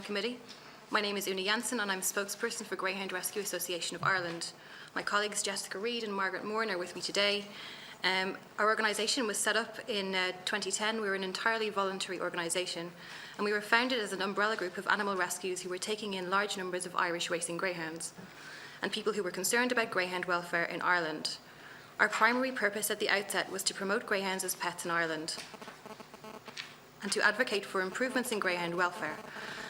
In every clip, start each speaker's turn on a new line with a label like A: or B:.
A: Committee. My name is Una Jansen and I'm spokesperson for Greyhound Rescue Association of Ireland. My colleagues Jessica Reid and Margaret Moore are with me today. Our organisation was set up in 2010. We were an entirely voluntary organisation and we were founded as an umbrella group of animal rescues who were taking in large numbers of Irish racing greyhounds and people who were concerned about greyhound welfare in Ireland. Our primary purpose at the outset was to promote greyhounds as pets in Ireland and to advocate for improvements in greyhound welfare.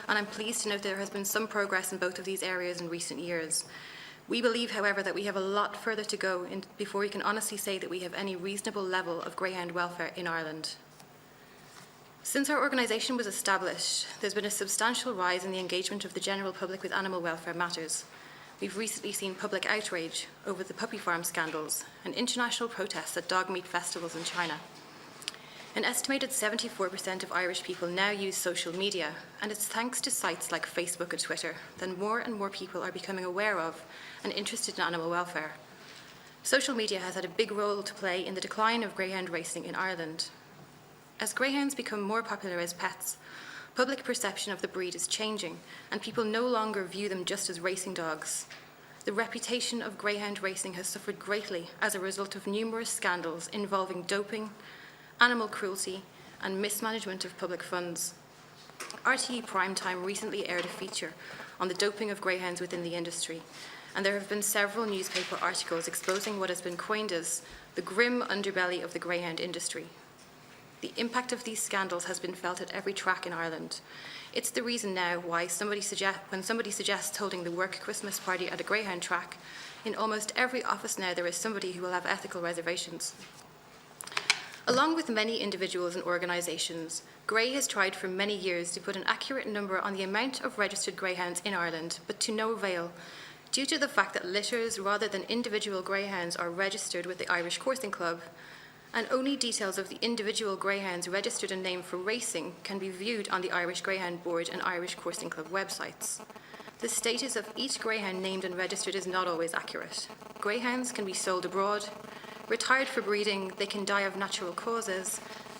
A: And I'm pleased to note there has been some progress in both of these areas in recent years. We believe, however, that we have a lot further to go before we can honestly say that we have any reasonable level of greyhound welfare in Ireland. Since our organisation was established, there's been a substantial rise in the engagement of the general public with animal welfare matters. We've recently seen public outrage over the puppy farm scandals and international protests at dog meat festivals in China. An estimated 74% of Irish people now use social media, and it's thanks to sites like Facebook and Twitter that more and more people are becoming aware of and interested in animal welfare. Social media has had a big role to play in the decline of greyhound racing in Ireland. As greyhounds become more popular as pets, public perception of the breed is changing, and people no longer view them just as racing dogs. The reputation of greyhound racing has suffered greatly as a result of numerous scandals involving doping, animal cruelty, and mismanagement of public funds. RTE Primetime recently aired a feature on the doping of greyhounds within the industry, and there have been several newspaper articles exposing what has been coined as the grim underbelly of the greyhound industry. The impact of these scandals has been felt at every track in Ireland. It's the reason now why when somebody suggests holding the work Christmas party at a greyhound track, in almost every office now there is somebody who will have ethical reservations. Along with many individuals and organisations, GRAI has tried for many years to put an accurate number on the amount of registered greyhounds in Ireland, but to no avail, due to the fact that litters rather than individual greyhounds are registered with the Irish Coursing Club, and only details of the individual greyhounds registered and named for racing can be viewed on the Irish Greyhound Board and Irish Coursing Club websites. The status of each greyhound named and registered is not always accurate. Greyhounds can be sold abroad, retired for breeding, they can die of natural causes,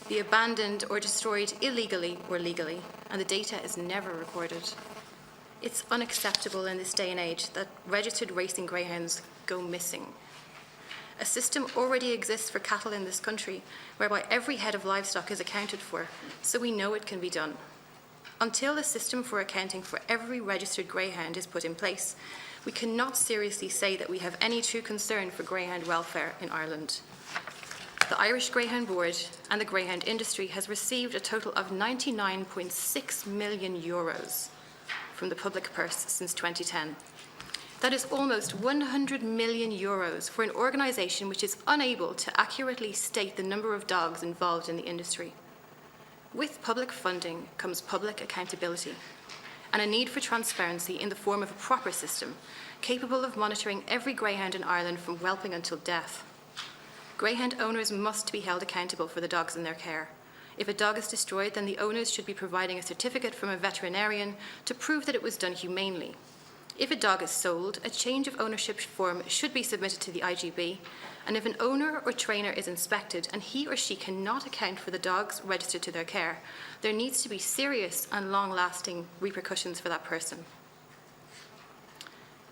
A: be abandoned or destroyed illegally or legally, and the data is never recorded. It's unacceptable in this day and age that registered racing greyhounds go missing. A system already exists for cattle in this country, whereby every head of livestock is accounted for, so we know it can be done. Until a system for accounting for every registered greyhound is put in place, we cannot seriously say that we have any true concern for greyhound welfare in Ireland. The Irish Greyhound Board and the Greyhound Industry has received a total of €99.6 million from the public purse since 2010. That is almost €100 million for an organisation which is unable to accurately state the number of dogs involved in the industry. With public funding comes public accountability and a need for transparency in the form of a proper system capable of monitoring every greyhound in Ireland from whelping until death. Greyhound owners must be held accountable for the dogs in their care. If a dog is destroyed, then the owners should be providing a certificate from a veterinarian to prove that it was done humanely. If a dog is sold, a change of ownership form should be submitted to the IGB, and if an owner or trainer is inspected and he or she cannot account for the dogs registered to their care, there needs to be serious and long-lasting repercussions for that person.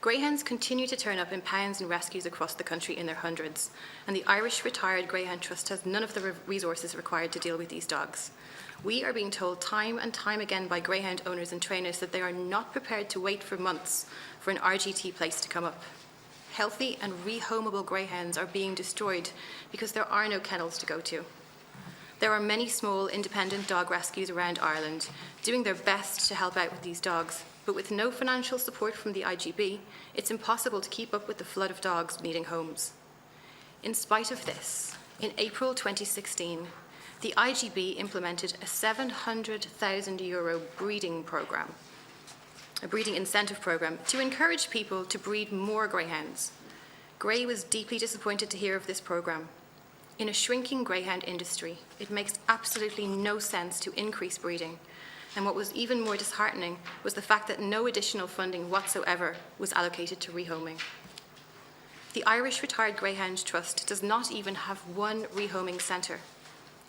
A: Greyhounds continue to turn up in pounds and rescues across the country in their hundreds, and the Irish Retired Greyhound Trust has none of the resources required to deal with these dogs. We are being told time and time again by greyhound owners and trainers that they are not prepared to wait for months for an RGT place to come up. Healthy and rehomable greyhounds are being destroyed because there are no kennels to go to. There are many small independent dog rescues around Ireland doing their best to help out with these dogs, but with no financial support from the IGB, it's impossible to keep up with the flood of dogs needing homes. In spite of this, in April 2016, the IGB implemented a €700,000 breeding programme, a breeding incentive programme, to encourage people to breed more greyhounds. GRAI was deeply disappointed to hear of this programme. In a shrinking greyhound industry, it makes absolutely no sense to increase breeding, and what was even more disheartening was the fact that no additional funding whatsoever was allocated to rehoming. The Irish Retired Greyhound Trust does not even have one rehoming centre.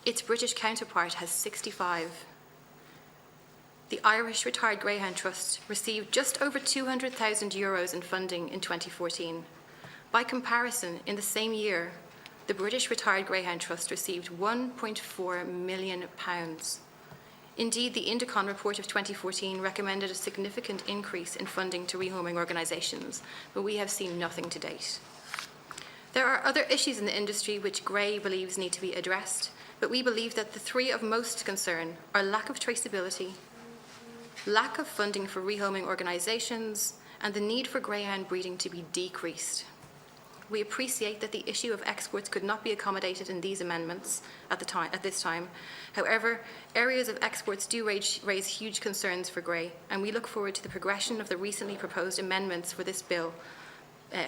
A: Its British counterpart has 65. the Irish Retired Greyhound Trust received just over €200,000 in funding in 2014. By comparison, in the same year, the British Retired Greyhound Trust received £1.4 million. Indeed, the Indicon report of 2014 recommended a significant increase in funding to rehoming organisations, but we have seen nothing to date. There are other issues in the industry which GRAI believes need to be addressed, but we believe that the three of most concern are lack of traceability, lack of funding for rehoming organisations, and the need for greyhound breeding to be decreased. We appreciate that the issue of exports could not be accommodated in these amendments at this time. However, areas of exports do raise huge concerns for GRAI, and we look forward to the progression of the recently proposed amendments for this bill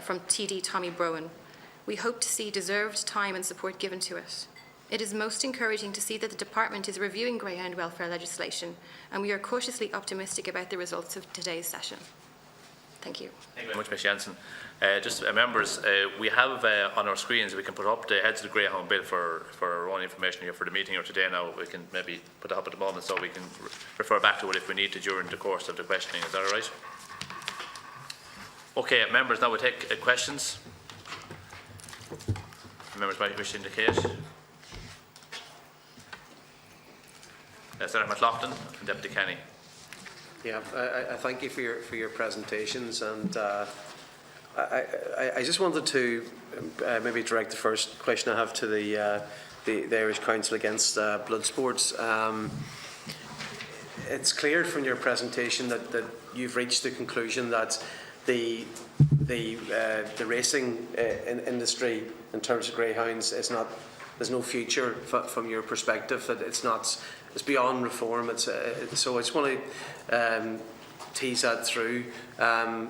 A: from TD Tommy Browan. We hope to see deserved time and support given to it. It is most encouraging to see that the Department is reviewing greyhound welfare legislation, and we are cautiously optimistic about the results of today's session. Thank you.
B: Thank you very much, Ms Jensen. Just members, we have on our screens, we can put up the heads of the Greyhound Bill for our own information here for the meeting or today. Now we can maybe put it up at the moment so we can refer back to it if we need to during the course of the questioning. Is that all right? Okay, members, now we'll take questions. Members might wish to indicate. Senator McLaughlin and Deputy Kenny.
C: Yeah, I thank you for your presentations, and I just wanted to maybe direct the first question I have to the Irish Council Against Blood Sports. It's clear from your presentation that you've reached the conclusion that the racing industry in terms of greyhounds is not. There's no future from your perspective. That it's beyond reform. So I just want to tease that through. And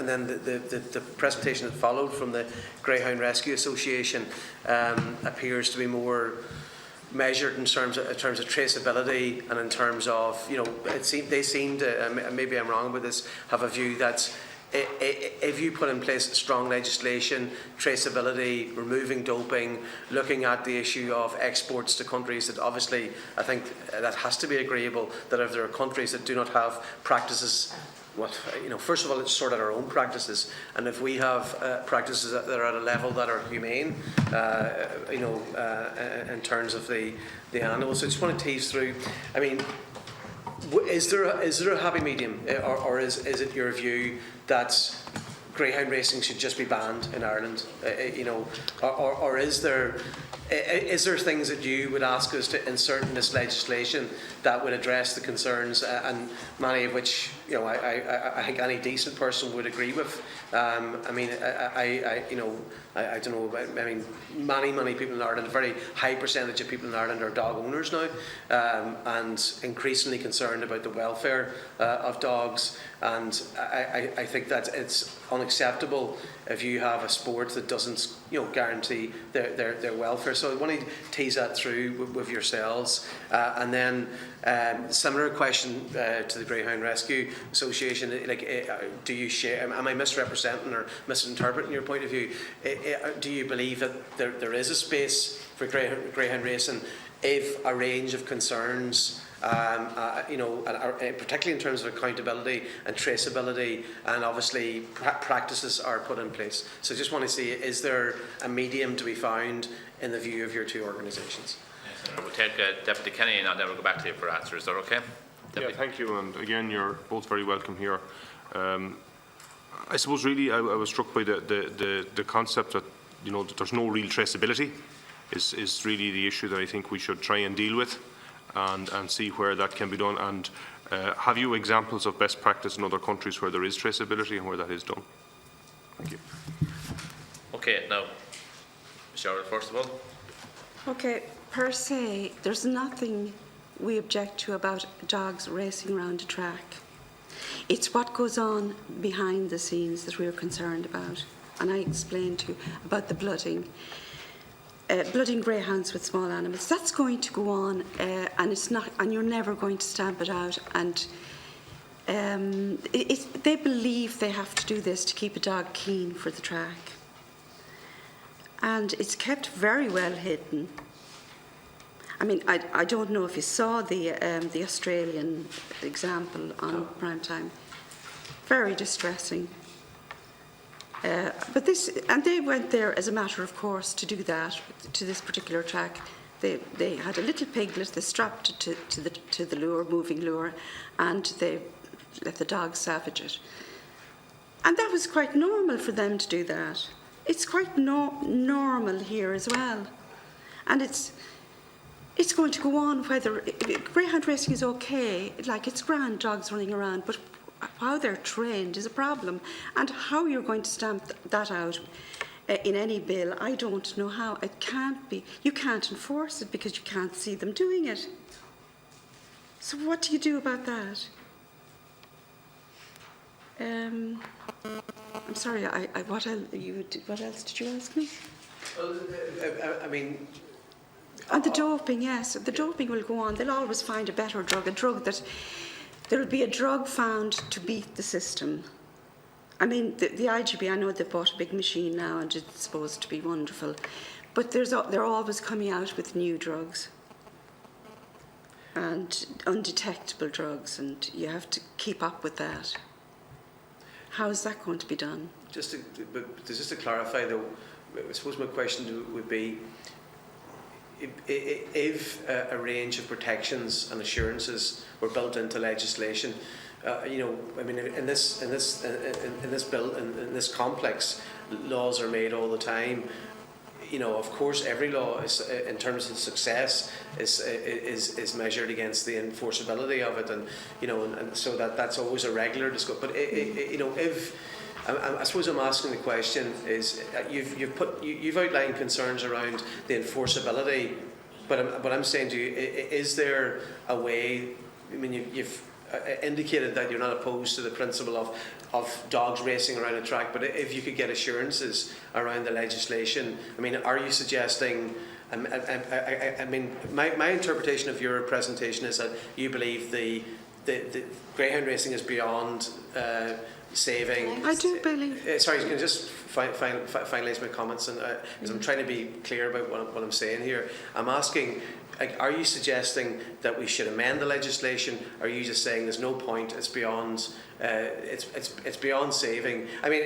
C: then the presentation that followed from the Greyhound Rescue Association appears to be more measured in terms of traceability, and in terms of, they seem to, maybe I'm wrong about this, have a view that if you put in place strong legislation, traceability, removing doping, looking at the issue of exports to countries that obviously, I think that has to be agreeable, that if there are countries that do not have practices, first of all, let's sort out our own practices, and if we have practices that are at a level that are humane, in terms of the animals. So I just want to tease through. I mean, is there a happy medium, or is it your view that greyhound racing should just be banned in Ireland? Or is there things that you would ask us to insert in this legislation that would address the concerns, and many of which I think any decent person would agree with? I don't know. I mean, many people in Ireland, a very high percentage of people in Ireland are dog owners now, and increasingly concerned about the welfare of dogs. And I think that it's unacceptable if you have a sport that doesn't, guarantee their welfare. So I want to tease that through with yourselves, and then similar question to the Greyhound Rescue Association. Do you share? Am I misrepresenting or misinterpreting your point of view? Do you believe that there is a space for greyhound racing if a range of concerns, particularly in terms of accountability and traceability, and obviously practices are put in place? So just want to see, is there a medium to be found in the view of your two organisations?
B: Yes, we'll take Deputy Kenny and then we'll go back to you for answers. Is that okay?
D: Yeah, thank you, and again, you're both very welcome here. I suppose really I was struck by the concept that that there's no real traceability is really the issue that I think we should try and deal with, and see where that can be done. And have you examples of best practice in other countries where there is traceability and where that is done? Thank you.
B: Okay, now, Cheryl, first of all.
E: Okay, per se, there's nothing we object to about dogs racing around a track. It's what goes on behind the scenes that we're concerned about. And I explained to you about the blooding greyhounds with small animals. That's going to go on, and it's not, and you're never going to stamp it out. And they believe they have to do this to keep a dog keen for the track, and it's kept very well hidden. I mean, I don't know if you saw the Australian example on prime time. Very distressing. But they went there as a matter of course to do that, to this particular track. They had a little piglet, they strapped it to the lure, moving lure, and they let the dog savage it. And that was quite normal for them to do that. It's quite normal here as well. And it's going to go on whether greyhound racing is okay, like it's grand dogs running around, but how they're trained is a problem. And how you're going to stamp that out in any bill, I don't know how. It can't be. You can't enforce it because you can't see them doing it. So what do you do about that? I'm sorry. What else did you ask me?
C: Well, I mean.
E: And the doping, yes. The doping will go on. They'll always find a better drug, a drug that there'll be a drug found to beat the system. I mean, the IGB, I know they've bought a big machine now and it's supposed to be wonderful, but they're always coming out with new drugs and undetectable drugs, and you have to keep up with that. How is that going to be done?
C: Just to clarify, though, I suppose my question would be, if a range of protections and assurances were built into legislation, you know, I mean, in this bill, in this complex, laws are made all the time. You know, of course, every law is, in terms of success, is measured against the enforceability of it, and you know, and so that's always a regular discussion. But you know, if I suppose I'm asking the question is, you've outlined concerns around the enforceability, but I'm saying to you, is there a way? I mean, you've indicated that you're not opposed to the principle of dogs racing around a track, but if you could get assurances around the legislation, I mean, are you suggesting? I mean, my interpretation of your presentation is that you believe the greyhound racing is beyond saving.
E: I do believe.
C: Sorry, can I just finalise my comments? And because I'm trying to be clear about what I'm saying here. I'm asking, like, are you suggesting that we should amend the legislation? Or are you just saying there's no point? It's beyond. It's beyond saving. I mean,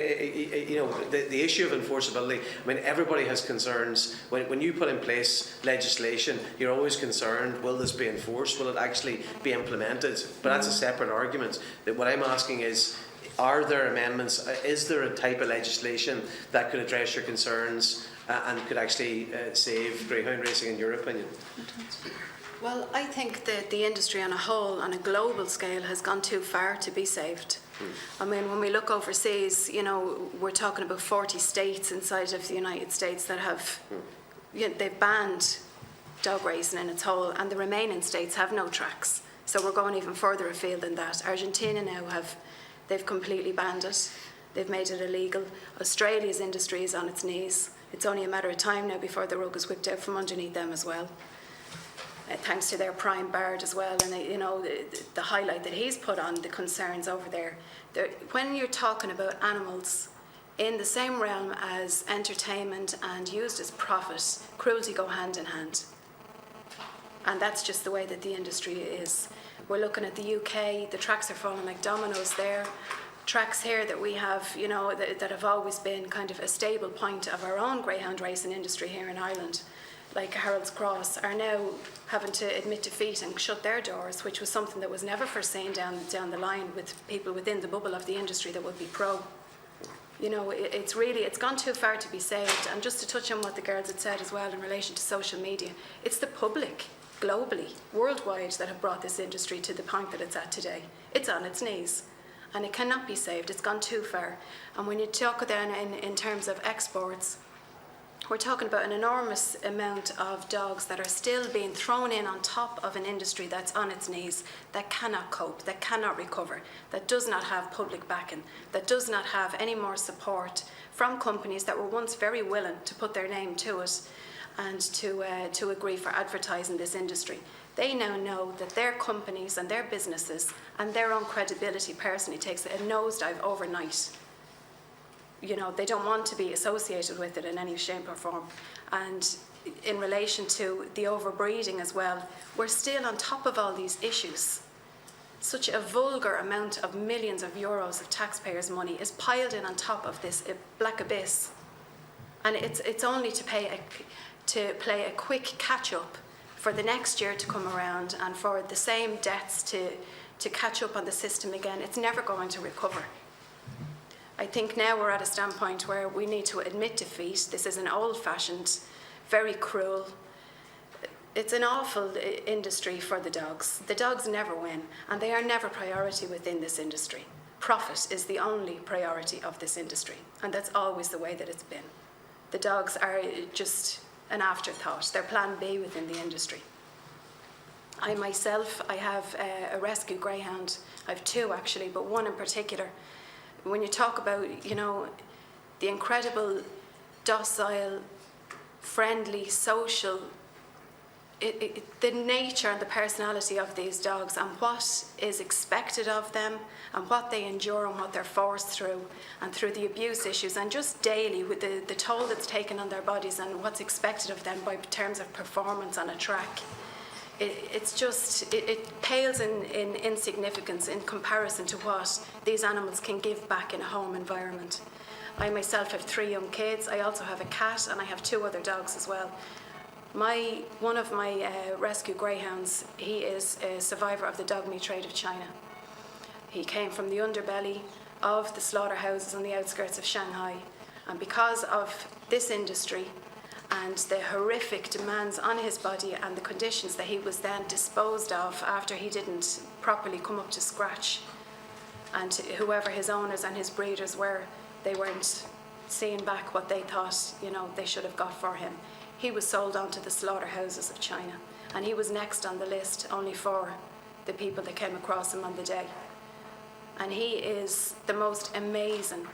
C: you know, the issue of enforceability. I mean, everybody has concerns when you put in place legislation. You're always concerned: will this be enforced? Will it actually be implemented? But that's a separate argument. That what I'm asking is, are there amendments? Is there a type of legislation that could address your concerns and could actually save greyhound racing, in your opinion?
F: Well, I think that the industry on a whole, on a global scale, has gone too far to be saved. I mean, when we look overseas, you know, we're talking about 40 states inside of the United States that have, you know, they've banned dog racing in its whole, and the remaining states have no tracks. So we're going even further afield than that. Argentina now they've completely banned it. They've made it illegal. Australia's industry is on its knees. It's only a matter of time now before the rug is whipped out from underneath them as well. Thanks to their prime Bard as well, and you know, the highlight that he's put on the concerns over there. When you're talking about animals in the same realm as entertainment and used as profit, cruelty go hand in hand. And that's just the way that the industry is. We're looking at the UK, the tracks are falling like dominoes there. Tracks here that we have, you know, that have always been kind of a stable point of our own greyhound racing industry here in Ireland, like Harold's Cross, are now having to admit defeat and shut their doors, which was something that was never foreseen down the line with people within the bubble of the industry that would be pro. You know, it's gone too far to be saved. And just to touch on what the girls had said as well in relation to social media, it's the public globally, worldwide, that have brought this industry to the point that it's at today. It's on its knees and it cannot be saved. It's gone too far. And when you talk then in terms of exports, we're talking about an enormous amount of dogs that are still being thrown in on top of an industry that's on its knees, that cannot cope, that cannot recover, that does not have public backing, that does not have any more support from companies that were once very willing to put their name to it and to agree for advertising this industry. They now know that their companies and their businesses and their own credibility personally takes a nosedive overnight. you know, they don't want to be associated with it in any shape or form. And in relation to the overbreeding as well, we're still on top of all these issues. Such a vulgar amount of millions of euros of taxpayers' money is piled in on top of this black abyss. And it's only to play a quick catch-up for the next year to come around and for the same debts to catch up on the system again. It's never going to recover. I think now we're at a standpoint where we need to admit defeat. This is an old-fashioned, very cruel, it's an awful industry for the dogs. The dogs never win, and they are never priority within this industry. Profit is the only priority of this industry, and that's always the way that it's been. The dogs are just an afterthought. They're plan B within the industry. I myself, I have a rescue greyhound. I have two actually, but one in particular. When you talk about, you know, the incredible, docile, friendly, social, the nature and the personality of these dogs and what is expected of them and what they endure and what they're forced through and through the abuse issues and just daily with the toll that's taken on their bodies and what's expected of them by terms of performance on a track. It pales in insignificance in comparison to what these animals can give back in a home environment. I myself have 3 young kids. I also have a cat and I have 2 other dogs as well. One of my rescue greyhounds, he is a survivor of the dog meat trade of China. He came from the underbelly of the slaughterhouses on the outskirts of Shanghai. And because of this industry and the horrific demands on his body and the conditions that he was then disposed of after he didn't properly come up to scratch, and whoever his owners and his breeders were, they weren't seeing back what they thought, you know, they should have got for him. He was sold on to the slaughterhouses of China, and he was next on the list only for the people that came across him on the day. And he is the most amazing,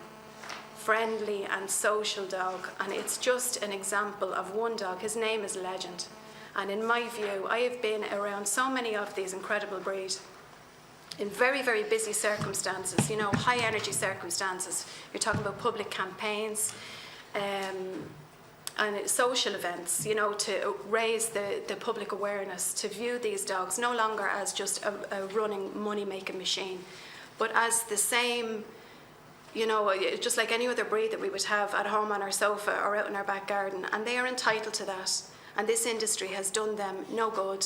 F: friendly and social dog, and it's just an example of one dog. His name is Legend, and in my view, I have been around so many of these incredible breeds in very, very busy circumstances, you know, high energy circumstances. You're talking about public campaigns, and social events, you know, to raise the public awareness, to view these dogs no longer as just a running money-making machine, but as the same, you know, just like any other breed that we would have at home on our sofa or out in our back garden, and they are entitled to that. And this industry has done them no good,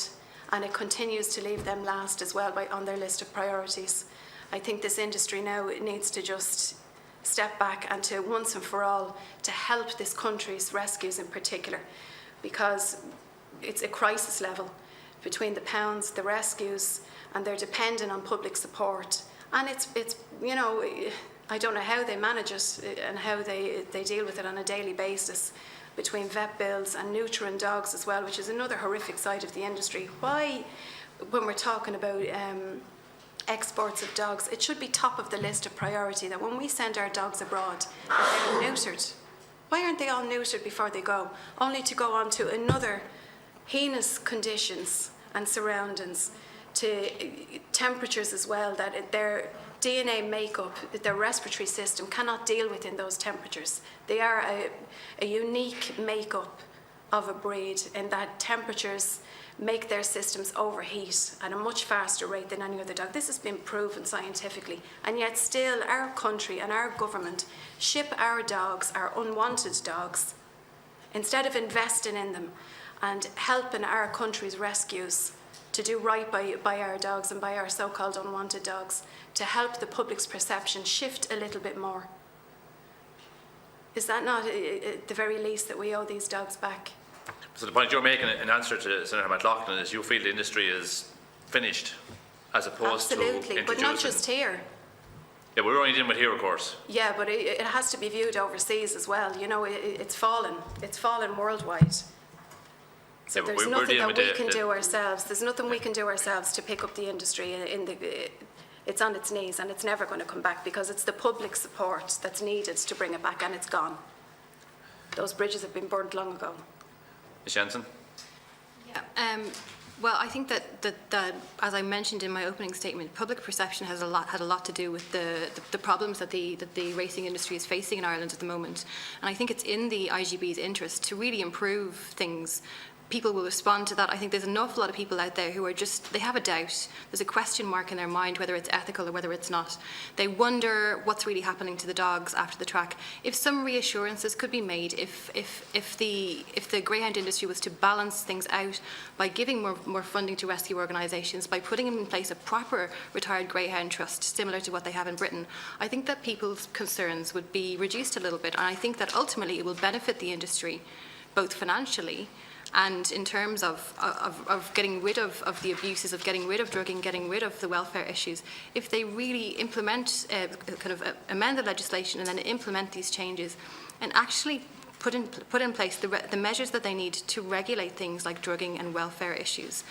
F: and it continues to leave them last as well on their list of priorities. I think this industry now needs to just step back and to once and for all to help this country's rescues in particular, because it's a crisis level between the pounds, the rescues, and they're dependent on public support. And it's you know, I don't know how they manage it and how they deal with it on a daily basis, between vet bills and neutering dogs as well, which is another horrific side of the industry. Why, when we're talking about exports of dogs, it should be top of the list of priority that when we send our dogs abroad, that they're neutered. Why aren't they all neutered before they go, only to go on to another heinous conditions and surroundings, to temperatures as well, that their DNA makeup, their respiratory system cannot deal with in those temperatures. They are a unique makeup of a breed in that temperatures make their systems overheat at a much faster rate than any other dog. This has been proven scientifically, and yet still our country and our government ship our dogs, our unwanted dogs, instead of investing in them and helping our country's rescues to do right by our dogs and by our so-called unwanted dogs, to help the public's perception shift a little bit more. Is that not at the very least that we owe these dogs back?
B: So the point you're making in answer to Senator McLaughlin is you feel the industry is finished as opposed to
F: absolutely, but not just here.
B: Yeah, we're only dealing with here, of course.
F: Yeah, but it has to be viewed overseas as well. You know, it's fallen worldwide. So
B: Yeah,
F: there's
B: we're
F: nothing
B: dealing
F: that
B: with
F: we can do ourselves. There's nothing we can do ourselves to pick up the industry. It's on its knees and it's never going to come back, because it's the public support that's needed to bring it back, and it's gone. Those bridges have been burnt long ago.
B: Ms. Jensen?
A: Yeah, Well, I think that as I mentioned in my opening statement, public perception had a lot to do with the problems that the racing industry is facing in Ireland at the moment. And I think it's in the IGB's interest to really improve things. People will respond to that. I think there's an awful lot of people out there who are they have a doubt. There's a question mark in their mind whether it's ethical or whether it's not. They wonder what's really happening to the dogs after the track. If some reassurances could be made, if the greyhound industry was to balance things out by giving more funding to rescue organisations, by putting in place a proper retired greyhound trust similar to what they have in Britain, I think that people's concerns would be reduced a little bit. And I think that ultimately it will benefit the industry, both financially and in terms of getting rid of the abuses, of getting rid of drugging, getting rid of the welfare issues. If they really implement, amend the legislation and then implement these changes and actually put in place the measures that they need to regulate things like drugging and welfare issues.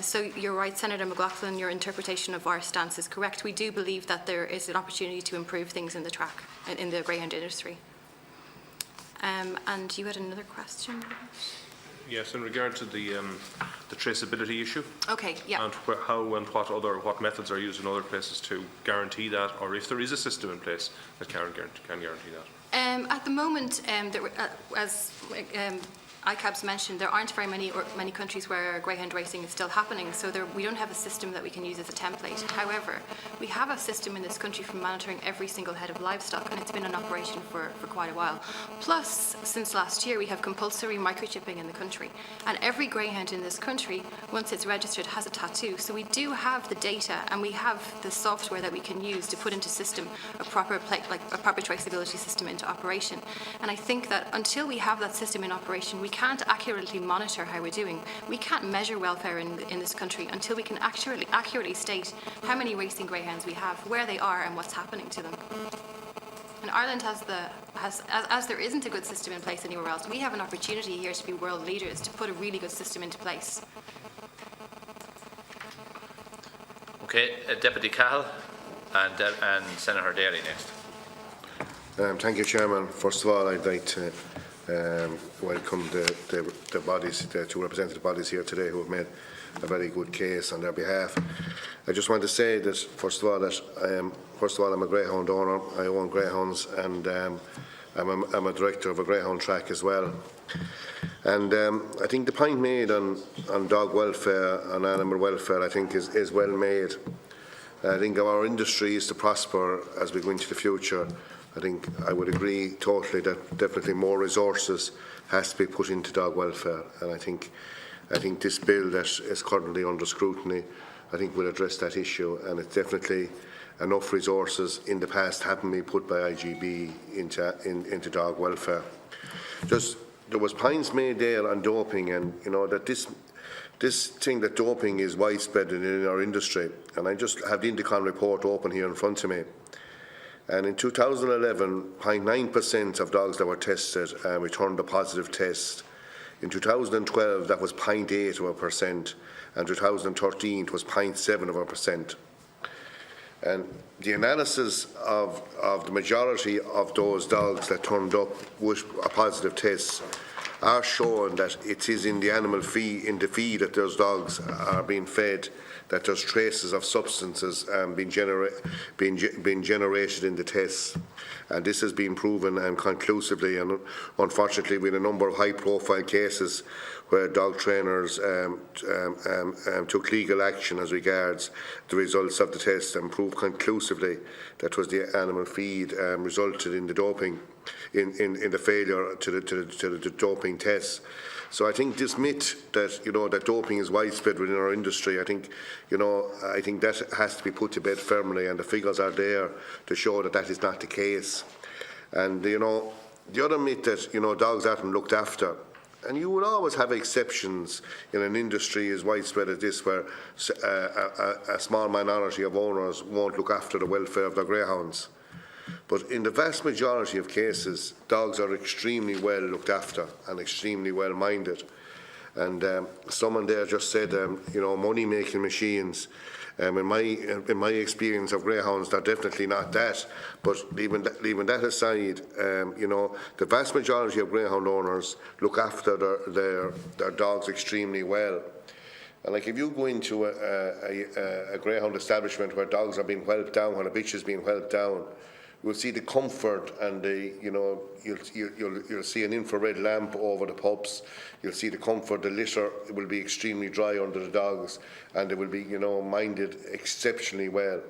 A: So you're right, Senator McLaughlin, your interpretation of our stance is correct. We do believe that there is an opportunity to improve things in the track, in the greyhound industry. And you had another question?
D: Yes, in regard to the traceability issue.
A: Okay, yeah.
D: And how and what methods are used in other places to guarantee that, or if there is a system in place that can guarantee that.
A: At the moment, as ICAB's mentioned, there aren't very many countries where greyhound racing is still happening, so we don't have a system that we can use as a template. However, we have a system in this country for monitoring every single head of livestock, and it's been in operation for quite a while. Plus, since last year, we have compulsory microchipping in the country, and every greyhound in this country, once it's registered, has a tattoo. So we do have the data, and we have the software that we can use to put into system a proper traceability system into operation. And I think that until we have that system in operation, we can't accurately monitor how we're doing. We can't measure welfare in this country until we can accurately state how many racing greyhounds we have, where they are, and what's happening to them. And Ireland as there isn't a good system in place anywhere else, we have an opportunity here to be world leaders, to put a really good system into place.
B: Okay, Deputy Cahill and Senator Daly next.
G: Thank you, Chairman. First of all, I'd like to welcome the bodies, the two representative bodies here today who have made a very good case on their behalf. I just want to say that first of all, I'm a greyhound owner. I own greyhounds, and I'm a director of a greyhound track as well. And I think the point made on dog welfare and animal welfare, I think, is well made. I think our industry is to prosper as we go into the future. I think I would agree totally that definitely more resources has to be put into dog welfare, and I think this bill that is currently under scrutiny, I think will address that issue, and it's definitely enough resources in the past haven't been put by IGB into dog welfare. Just there was points made there on doping, and you know that this thing that doping is widespread in our industry, and I just have the Indicon report open here in front of me. And in 2011, 0.9% of dogs that were tested returned a positive test. In 2012, that was 0.8%, and 2013 it was 0.7%. And the analysis of the majority of those dogs that turned up with a positive test are showing that it is in the animal feed, in the feed that those dogs are being fed, that there's traces of substances being generated in the tests. And this has been proven conclusively, and unfortunately we had a number of high-profile cases where dog trainers took legal action as regards the results of the test and proved conclusively that was the animal feed resulted in the doping, in the failure to the doping tests. So I think this myth that that doping is widespread within our industry, I think that has to be put to bed firmly, and the figures are there to show that that is not the case. And the other myth that dogs aren't looked after, and you will always have exceptions in an industry as widespread as this, where a small minority of owners won't look after the welfare of their greyhounds. But in the vast majority of cases, dogs are extremely well looked after and extremely well minded. And someone there just said, money-making machines. In my experience of greyhounds, they're definitely not that. But leaving that aside, the vast majority of greyhound owners look after their dogs extremely well. And like if you go into a greyhound establishment where dogs are being whelped down, when a bitch is being whelped down, you'll see the comfort and the, you know, you'll see an infrared lamp over the pups. You'll see the comfort. The litter will be extremely dry under the dogs, and they will be, you know, minded exceptionally well.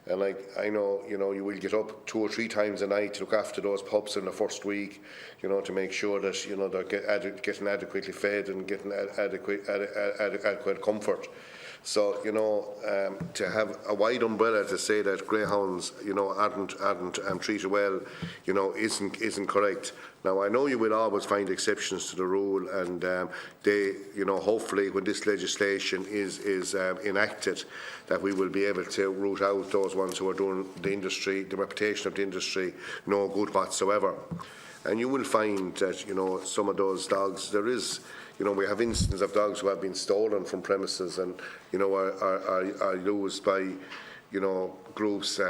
G: And like I know, you know, you will get up 2 or 3 times a night to look after those pups in the first week, you know, to make sure that, you know, they're getting adequately fed and getting adequate comfort. So, you know, to have a wide umbrella to say that greyhounds, you know, aren't treated well, you know, isn't correct. Now, I know you will always find exceptions to the rule, and they, you know, hopefully when this legislation is enacted, that we will be able to root out those ones who are doing the industry, the reputation of the industry, no good whatsoever. And you will find that, you know, some of those dogs, there is, you know, we have instances of dogs who have been stolen from premises and, you know, are used by, you know, groups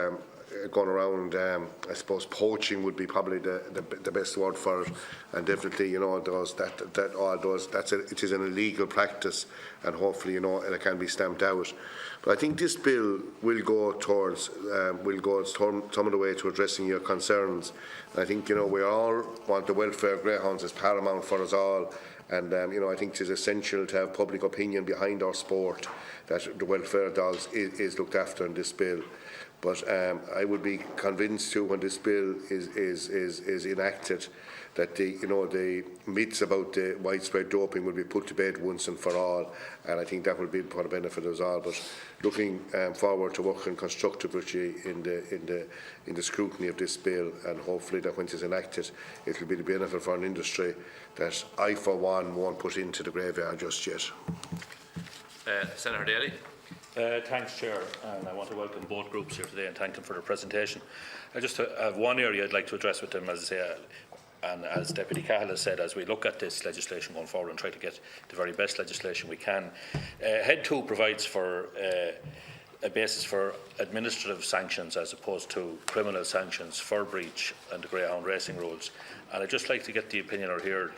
G: going around. I suppose poaching would be probably the best word for it, and definitely, you know, it is an illegal practice, and hopefully, you know, it can be stamped out. But I think this bill will go towards some of the way to addressing your concerns. And I think, you know, we all want the welfare of greyhounds as paramount for us all. And, you know, I think it is essential to have public opinion behind our sport, that the welfare of dogs is looked after in this bill. But I would be convinced too, when this bill is enacted, that the myths about the widespread doping will be put to bed once and for all, and I think that will be for the benefit of us all. But looking forward to working constructively in the scrutiny of this bill, and hopefully that when it is enacted, it will be the benefit for an industry that I, for one, won't put into the graveyard just yet.
B: Senator Daly.
H: Thanks, Chair, and I want to welcome both groups here today and thank them for their presentation. I just have one area I'd like to address with them, as I say, and as Deputy Cahill has said, as we look at this legislation going forward and try to get the very best legislation we can. Head 2 provides for a basis for administrative sanctions as opposed to criminal sanctions for breach and the greyhound racing rules. And I'd just like to get the opinion, or hear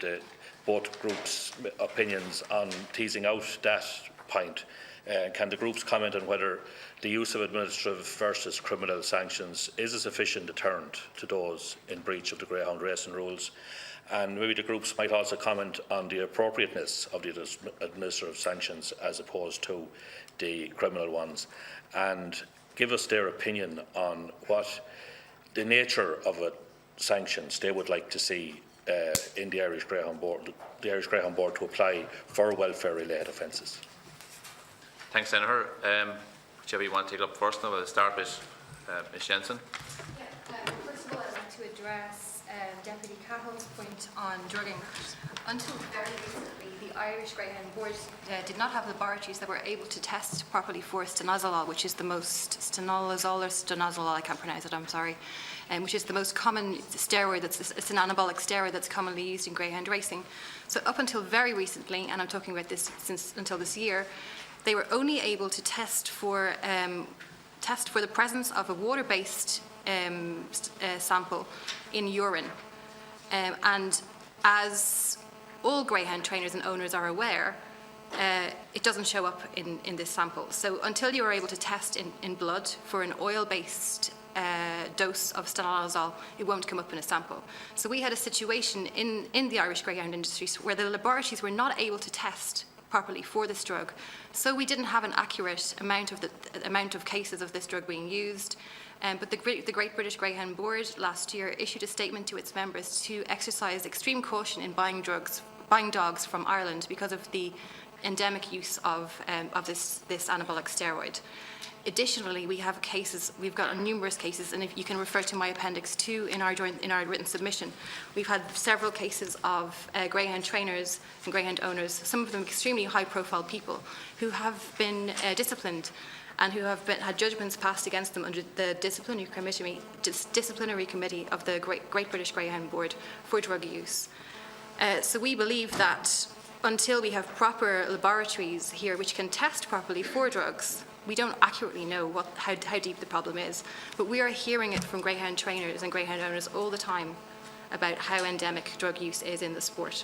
H: both groups' opinions on teasing out that point. Can the groups comment on whether the use of administrative versus criminal sanctions is a sufficient deterrent to those in breach of the greyhound racing rules? And maybe the groups might also comment on the appropriateness of the administrative sanctions as opposed to the criminal ones, and give us their opinion on what the nature of sanctions they would like to see in the Irish Greyhound Board to apply for welfare-related offences.
B: Thanks, Senator. Whichever you want to take it up first, now we'll start with Ms. Jensen.
A: First of all, I'd like to address Deputy Cahill's point on drugging. Until very recently, the Irish Greyhound Board did not have laboratories that were able to test properly for stanozolol, which is the most stanozolol, I can't pronounce it, I'm sorry, which is the most common steroid. It's an anabolic steroid that's commonly used in greyhound racing. So up until very recently, and I'm talking about this until this year, they were only able to test for the presence of a water-based sample in urine. And as all greyhound trainers and owners are aware, it doesn't show up in this sample. So until you are able to test in blood for an oil-based dose of stanozolol, it won't come up in a sample. So we had a situation in the Irish greyhound industry where the laboratories were not able to test properly for this drug. So we didn't have an accurate amount of cases of this drug being used. But the Great British Greyhound Board last year issued a statement to its members to exercise extreme caution in buying dogs from Ireland because of the endemic use of this anabolic steroid. Additionally, we've got numerous cases, and if you can refer to my Appendix 2 in our written submission, we've had several cases of greyhound trainers and greyhound owners, some of them extremely high-profile people, who have been disciplined and who have had judgments passed against them under the disciplinary committee of the Great British Greyhound Board for drug use. So we believe that until we have proper laboratories here which can test properly for drugs, we don't accurately know how deep the problem is, but we are hearing it from greyhound trainers and greyhound owners all the time about how endemic drug use is in the sport.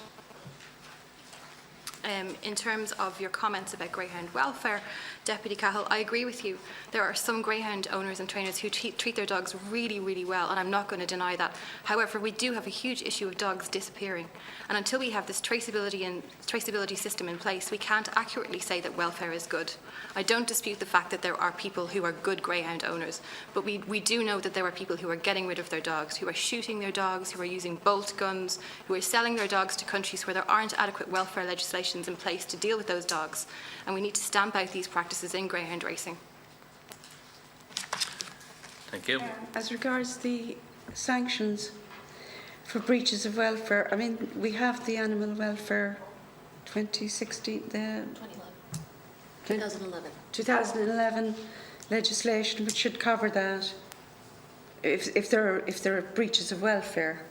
A: In terms of your comments about greyhound welfare, Deputy Cahill, I agree with you. There are some greyhound owners and trainers who treat their dogs really, really well, and I'm not going to deny that. However, we do have a huge issue of dogs disappearing, and until we have this traceability system in place, we can't accurately say that welfare is good. I don't dispute the fact that there are people who are good greyhound owners, but we do know that there are people who are getting rid of their dogs, who are shooting their dogs, who are using bolt guns, who are selling their dogs to countries where there aren't adequate welfare legislations in place to deal with those dogs, and we need to stamp out these practices in greyhound racing.
B: Thank you.
E: As regards the sanctions for breaches of welfare, I mean, we have the Animal Welfare 2011 legislation, which should cover that if there are breaches of welfare.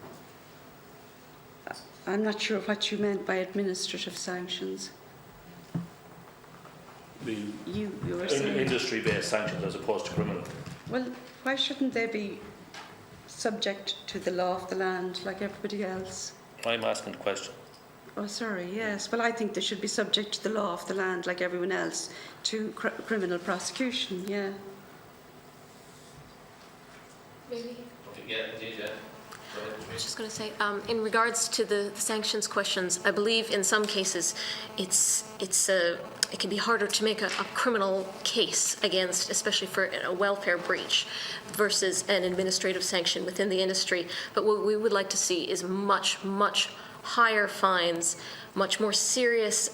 E: I'm not sure what you meant by administrative sanctions. You were saying
H: Industry-based sanctions as opposed to criminal.
E: Well, why shouldn't they be subject to the law of the land like everybody else?
H: I'm asking the question.
E: Oh, sorry, yes. Well, I think they should be subject to the law of the land like everyone else to criminal prosecution, yeah.
I: Maybe.
B: Yeah, indeed, yeah.
I: I was just going to say, in regards to the sanctions questions, I believe in some cases it can be harder to make a criminal case against, especially for a welfare breach, versus an administrative sanction within the industry. But what we would like to see is much, much higher fines, much more serious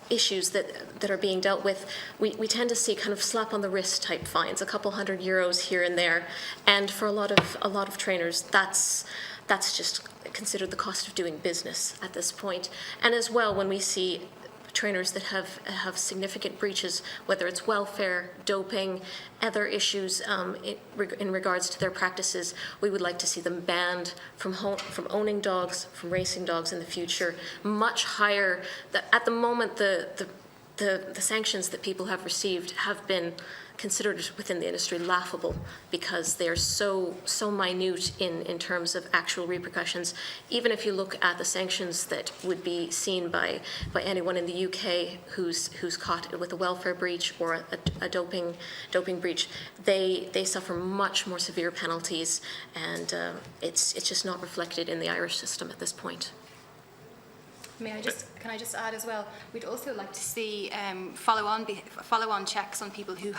I: issues that are being dealt with. We tend to see kind of slap on the wrist type fines, a couple €100 here and there, and for a lot of trainers, that's just considered the cost of doing business at this point. And as well, when we see trainers that have significant breaches, whether it's welfare, doping, other issues in regards to their practices, we would like to see them banned from owning dogs, from racing dogs in the future, much higher. At the moment, the sanctions that people have received have been considered within the industry laughable because they're so minute in terms of actual repercussions. Even if you look at the sanctions that would be seen by anyone in the UK who's caught with a welfare breach or a doping breach, they suffer much more severe penalties, and it's just not reflected in the Irish system at this point.
A: Can I just add as well? We'd also like to see follow-on checks on people who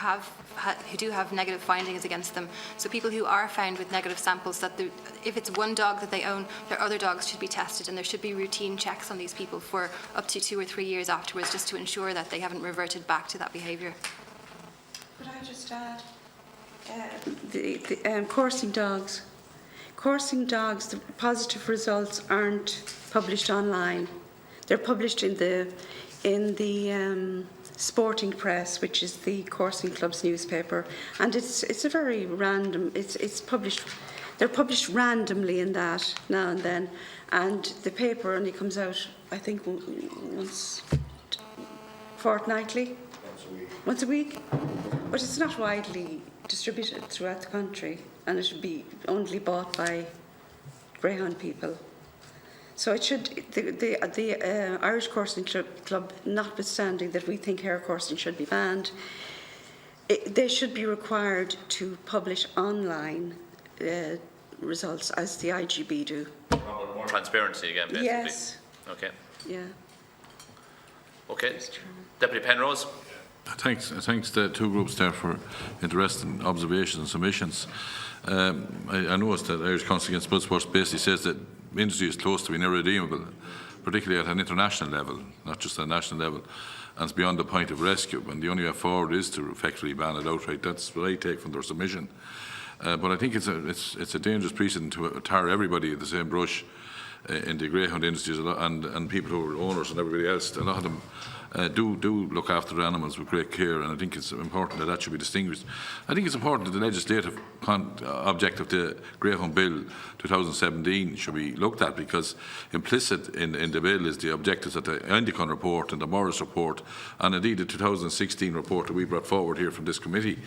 A: do have negative findings against them. So people who are found with negative samples, that if it's one dog that they own, their other dogs should be tested, and there should be routine checks on these people for up to 2 or 3 years afterwards, just to ensure that they haven't reverted back to that behaviour.
E: Could I just add the coursing dogs? Coursing dogs, the positive results aren't published online. They're published in the Sporting Press, which is the coursing club's newspaper, and it's a very random. It's published. They're published randomly in that now and then, and the paper only comes out, I think, once fortnightly, once a week, but it's not widely distributed throughout the country, and it should be only bought by greyhound people. So it should, the Irish Coursing Club, notwithstanding that we think hair coursing should be banned, they should be required to publish online results as the IGB do.
B: More transparency again, basically.
E: Yes.
B: Okay.
E: Yeah.
B: Okay. Deputy Penrose.
J: Thanks the two groups there for interesting observations and submissions. I noticed that Irish Council Against Blood Sports basically says that industry is close to being irredeemable, particularly at an international level, not just at a national level, and it's beyond the point of rescue. And the only way forward is to effectively ban it outright. That's what I take from their submission. But I think it's a dangerous precedent to tar everybody at the same brush in the greyhound industries, and people who are owners and everybody else. A lot of them do look after the animals with great care, and I think it's important that should be distinguished. I think it's important that the legislative object of the Greyhound Bill 2017 should be looked at, because implicit in the bill is the objectives of the Endicott report and the Morris report, and indeed the 2016 report that we brought forward here from this committee,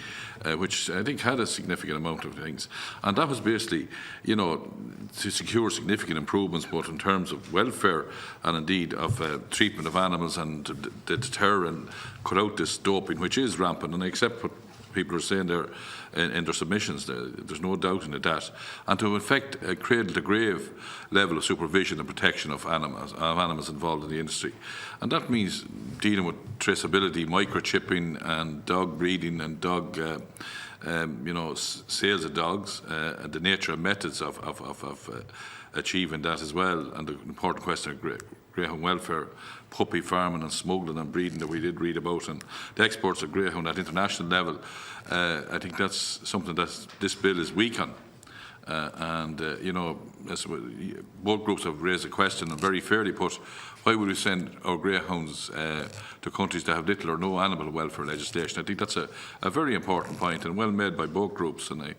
J: which I think had a significant amount of things. And that was basically, you know, to secure significant improvements both in terms of welfare and indeed of treatment of animals, and to deter and cut out this doping, which is rampant. And I accept what people are saying there in their submissions. There's no doubt in that. And to effect a cradle-to-grave level of supervision and protection of animals involved in the industry. And that means dealing with traceability, microchipping and dog breeding and dog sales of dogs, and the nature and methods of achieving that as well, and the important question of greyhound welfare, puppy farming and smuggling and breeding that we did read about, and the exports of greyhound at international level. I think that's something that this bill is weak on. As both groups have raised a question, and very fairly put, why would we send our greyhounds to countries that have little or no animal welfare legislation? I think that's a very important point, and well made by both groups, and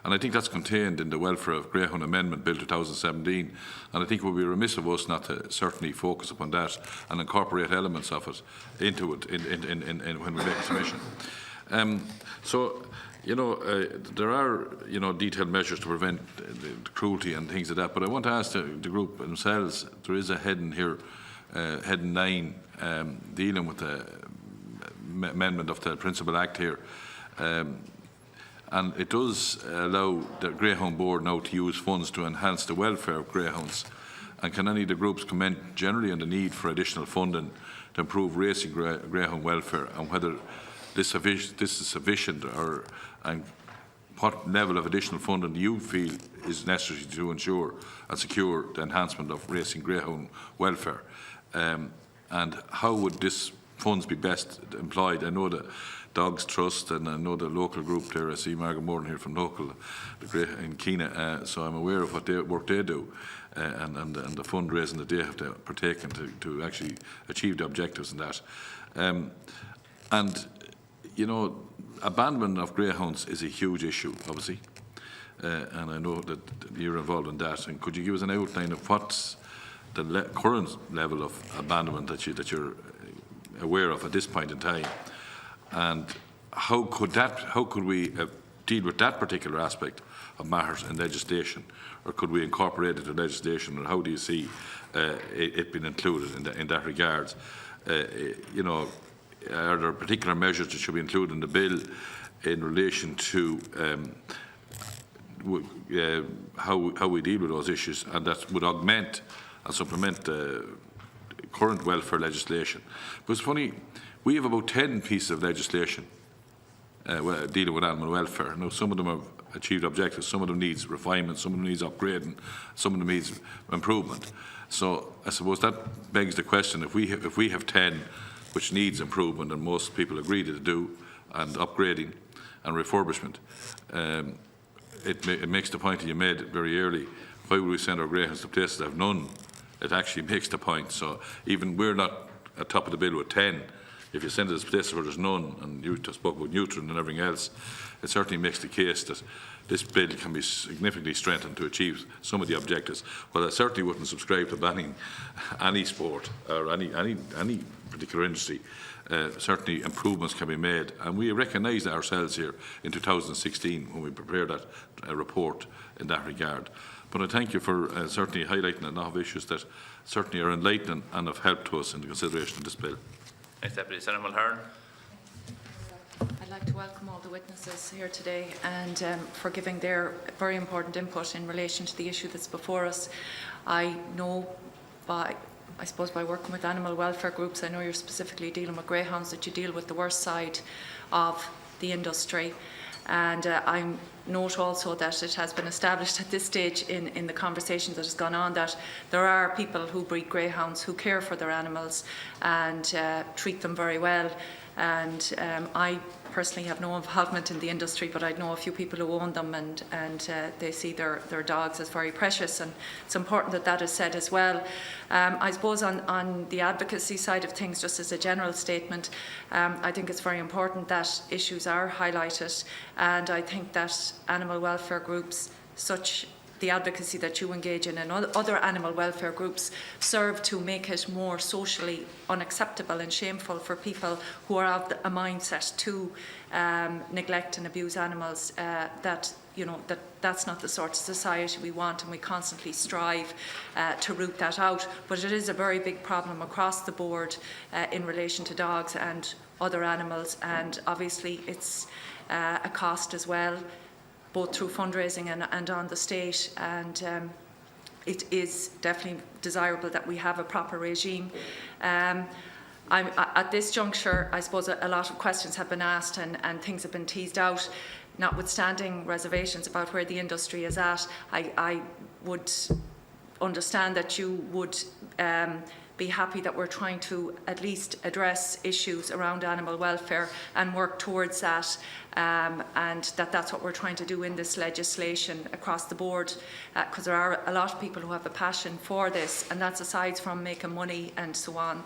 J: I think that's contained in the Welfare of Greyhound Amendment Bill 2017, and I think it would be remiss of us not to certainly focus upon that and incorporate elements of it into it when we make a submission. There are, detailed measures to prevent the cruelty and things like that, but I want to ask the group themselves, there is a heading here, heading 9, dealing with the amendment of the Principal Act here, and it does allow the Greyhound Board now to use funds to enhance the welfare of greyhounds. And can any of the groups comment generally on the need for additional funding to improve racing greyhound welfare, and whether this is sufficient, and what level of additional funding do you feel is necessary to ensure and secure the enhancement of racing greyhound welfare? And how would this funds be best employed? I know the Dogs Trust, and I know the local group there. I see Margaret Morton here from local in Keena, so I'm aware of what work they do, and the fundraising that they have to partake in to actually achieve the objectives in that. Abandonment of greyhounds is a huge issue, obviously, and I know that you're involved in that. And could you give us an outline of what's the current level of abandonment that you're aware of at this point in time, and how could we deal with that particular aspect of matters in legislation, or could we incorporate it in legislation, or how do you see it being included in that regard? Are there particular measures that should be included in the bill in relation to how we deal with those issues, and that would augment and supplement the current welfare legislation? But it's funny, we have about 10 pieces of legislation dealing with animal welfare. Now, some of them have achieved objectives, some of them needs refinement, some of them needs upgrading, some of them needs improvement. So I suppose that begs the question, if we have 10 which needs improvement, and most people agree to do, and upgrading and refurbishment, it makes the point that you made very early. Why would we send our greyhounds to places that have none? It actually makes the point. So even we're not at top of the bill with 10. If you send it to places where there's none, and you just spoke about neutron and everything else, it certainly makes the case that this bill can be significantly strengthened to achieve some of the objectives. Well, I certainly wouldn't subscribe to banning any sport or any particular industry. Certainly improvements can be made, and we recognise that ourselves here in 2016 when we prepared that report in that regard. But I thank you for certainly highlighting a lot of issues that certainly are enlightening and have helped to us in the consideration of this bill.
B: Thanks, Deputy Senator Mulhern.
K: I'd like to welcome all the witnesses here today and for giving their very important input in relation to the issue that's before us. I know by working with animal welfare groups, I know you're specifically dealing with greyhounds, that you deal with the worst side of the industry. And I note also that it has been established at this stage in the conversation that has gone on that there are people who breed greyhounds who care for their animals and treat them very well. And I personally have no involvement in the industry, but I know a few people who own them, and they see their dogs as very precious, and it's important that that is said as well. I suppose on the advocacy side of things, just as a general statement, I think it's very important that issues are highlighted, and I think that animal welfare groups, such the advocacy that you engage in and other animal welfare groups, serve to make it more socially unacceptable and shameful for people who are of a mindset to neglect and abuse animals, that's not the sort of society we want, and we constantly strive to root that out. But it is a very big problem across the board in relation to dogs and other animals, and obviously it's a cost as well, both through fundraising and on the state, and it is definitely desirable that we have a proper regime. At this juncture, I suppose a lot of questions have been asked and things have been teased out. Notwithstanding reservations about where the industry is at, I would understand that you would be happy that we're trying to at least address issues around animal welfare and work towards that, and that's what we're trying to do in this legislation across the board, because there are a lot of people who have a passion for this, and that's aside from making money and so on,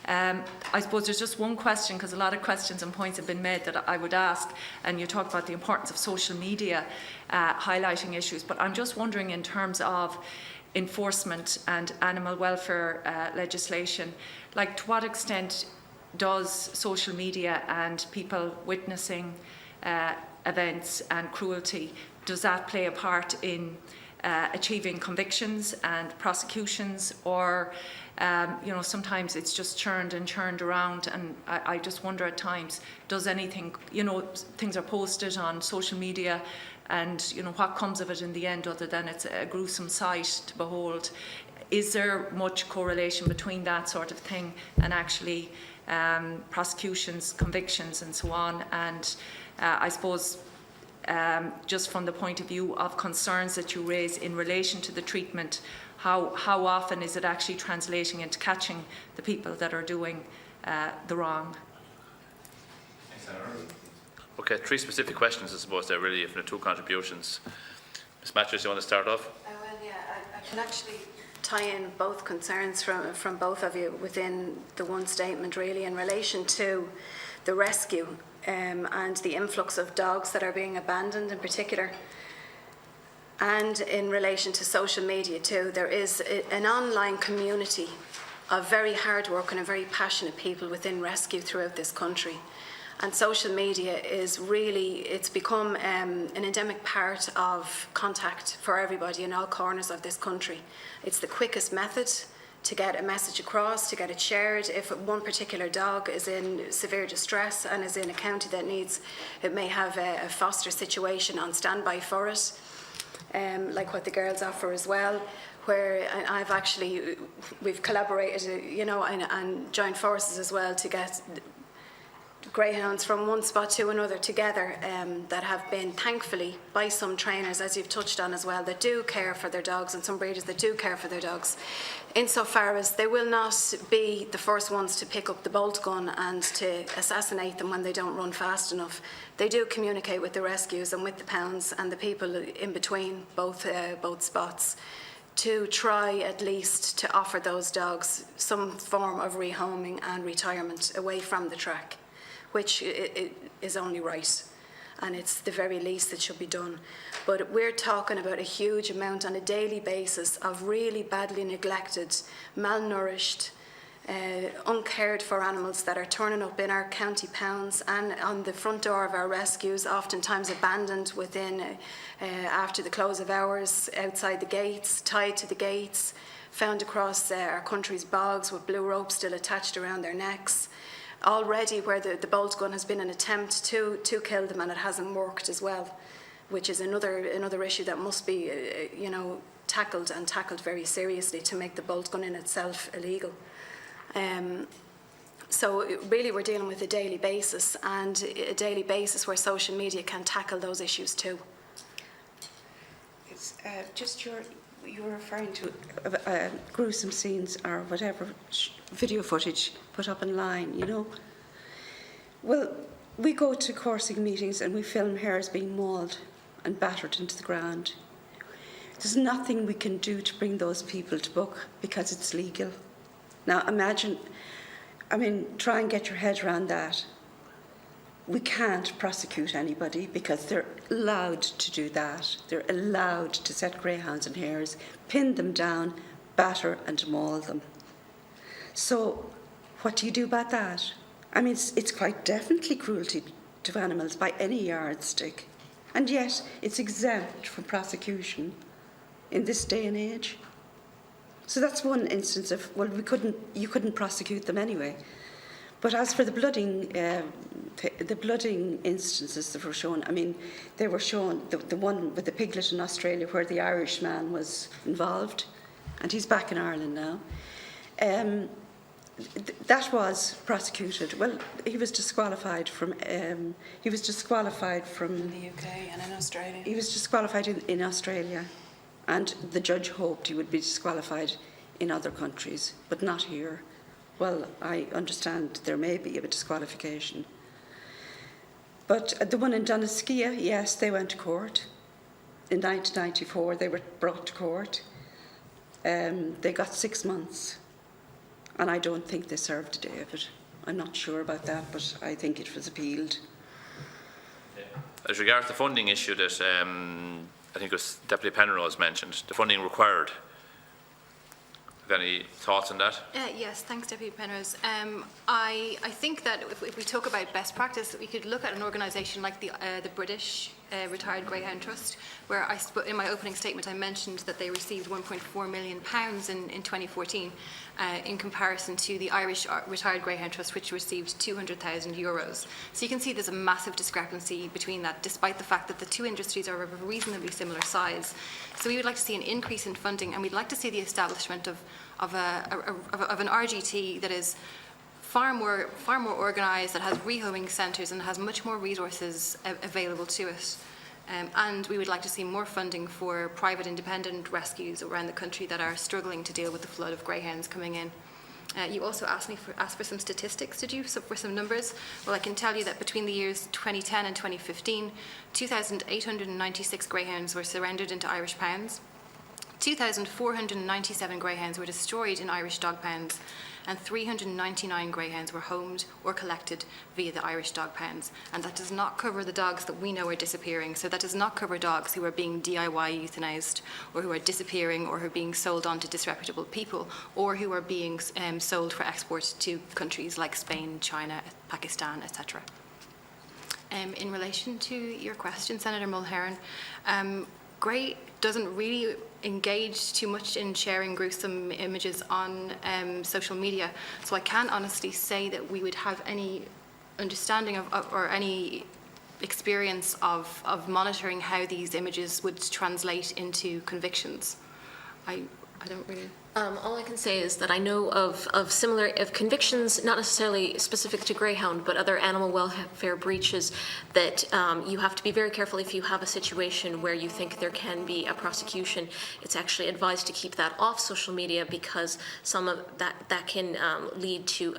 K: I suppose there's just one question, because a lot of questions and points have been made, that I would ask, and you talk about the importance of social media highlighting issues, but I'm just wondering, in terms of enforcement and animal welfare legislation, like, to what extent does social media and people witnessing events and cruelty, does that play a part in achieving convictions and prosecutions, or sometimes it's just churned around, and I just wonder at times, does anything, things are posted on social media, and what comes of it in the end, other than it's a gruesome sight to behold? Is there much correlation between that sort of thing and actually prosecutions, convictions and so on? And I suppose just from the point of view of concerns that you raise in relation to the treatment, how often is it actually translating into catching the people that are doing the wrong?
B: Okay, 3 specific questions, I suppose, there really, from the 2 contributions. Ms. Matthews, you want to start off?
F: Well, yeah, I can actually tie in both concerns from both of you within the one statement, really, in relation to the rescue and the influx of dogs that are being abandoned in particular. And in relation to social media too, there is an online community of very hard-working and very passionate people within rescue throughout this country. And social media is really, it's become an endemic part of contact for everybody in all corners of this country. It's the quickest method to get a message across, to get it shared. If one particular dog is in severe distress and is in a county that needs, it may have a foster situation on standby for it, like what the girls offer as well, where we've collaborated, and joined forces as well to get greyhounds from one spot to another together, that have been, thankfully, by some trainers, as you've touched on as well, that do care for their dogs, and some breeders that do care for their dogs, insofar as they will not be the first ones to pick up the bolt gun and to assassinate them when they don't run fast enough. They do communicate with the rescues and with the pounds and the people in between both spots, to try at least to offer those dogs some form of rehoming and retirement away from the track, which is only right, and it's the very least that should be done. But we're talking about a huge amount on a daily basis of really badly neglected, malnourished, uncared for animals that are turning up in our county pounds and on the front door of our rescues, oftentimes abandoned within, after the close of hours, outside the gates, tied to the gates, found across our country's bogs with blue ropes still attached around their necks. Already where the bolt gun has been an attempt to kill them, and it hasn't worked as well, which is another issue that must be tackled very seriously to make the bolt gun in itself illegal. So really we're dealing with a daily basis, and a daily basis where social media can tackle those issues too.
E: It's just you're referring to gruesome scenes or whatever video footage put up online, Well, we go to coursing meetings and we film hares being mauled and battered into the ground. There's nothing we can do to bring those people to book because it's legal. Now imagine, try and get your head around that. We can't prosecute anybody because they're allowed to do that. They're allowed to set greyhounds and hares, pin them down, batter and maul them. So what do you do about that? It's quite definitely cruelty to animals by any yardstick. And yet it's exempt from prosecution in this day and age. So that's one instance of, well, you couldn't prosecute them anyway. But as for the blooding instances that were shown, they were shown, the one with the piglet in Australia where the Irish man was involved, and he's back in Ireland now. That was prosecuted. Well, he was disqualified from. In the UK and in Australia. He was disqualified in Australia, and the judge hoped he would be disqualified in other countries, but not here. Well, I understand there may be a disqualification. But the one in Donoskia, yes, they went to court. In 1994, they were brought to court. They got 6 months. And I don't think they served a day of it. I'm not sure about that, but I think it was appealed.
B: As regards the funding issue that I think it was Deputy Penrose mentioned, the funding required. Have any thoughts on that?
A: Yes, thanks, Deputy Penrose. I think that if we talk about best practice, we could look at an organisation like the British Retired Greyhound Trust, where in my opening statement I mentioned that they received £1.4 million in 2014 in comparison to the Irish Retired Greyhound Trust, which received €200,000. So you can see there's a massive discrepancy between that, despite the fact that the two industries are of a reasonably similar size. So we would like to see an increase in funding, and we'd like to see the establishment of an RGT that is far more organised, that has rehoming centres and has much more resources available to it. And we would like to see more funding for private independent rescues around the country that are struggling to deal with the flood of greyhounds coming in. You also asked for some statistics, did you, for some numbers? Well, I can tell you that between the years 2010 and 2015, 2,896 greyhounds were surrendered into Irish pounds, 2,497 greyhounds were destroyed in Irish dog pounds, and 399 greyhounds were homed or collected via the Irish dog pounds. And that does not cover the dogs that we know are disappearing. So that does not cover dogs who are being DIY euthanized, or who are disappearing, or who are being sold on to disreputable people, or who are being sold for export to countries like Spain, China, Pakistan, etc. In relation to your question, Senator Mulherin, GRAI doesn't really engage too much in sharing gruesome images on social media, so I can't honestly say that we would have any understanding of or any experience of monitoring how these images would translate into convictions. I don't really.
I: All I can say is that I know of convictions, not necessarily specific to greyhound, but other animal welfare breaches, that you have to be very careful if you have a situation where you think there can be a prosecution. It's actually advised to keep that off social media, because some of that can lead to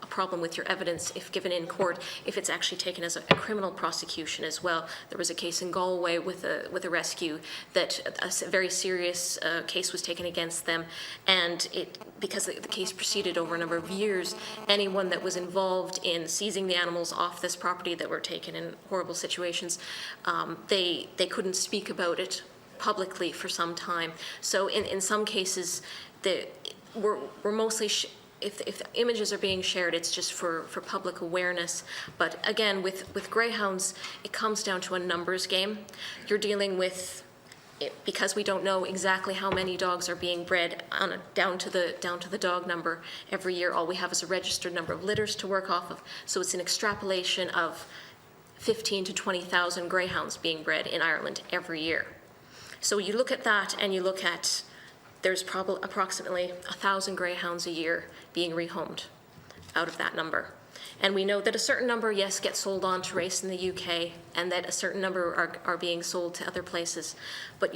I: a problem with your evidence if given in court, if it's actually taken as a criminal prosecution as well. There was a case in Galway with a rescue that a very serious case was taken against them. And because the case proceeded over a number of years, anyone that was involved in seizing the animals off this property that were taken in horrible situations, they couldn't speak about it publicly for some time. So in some cases, we're mostly if images are being shared, it's just for public awareness. But again, with greyhounds, it comes down to a numbers game. You're dealing with, because we don't know exactly how many dogs are being bred down to the dog number every year. All we have is a registered number of litters to work off of. So it's an extrapolation of 15 to 20,000 greyhounds being bred in Ireland every year. So you look at that, and you look at, there's probably approximately 1,000 greyhounds a year being rehomed out of that number. And we know that a certain number, yes, get sold on to race in the UK, and that a certain number are being sold to other places. But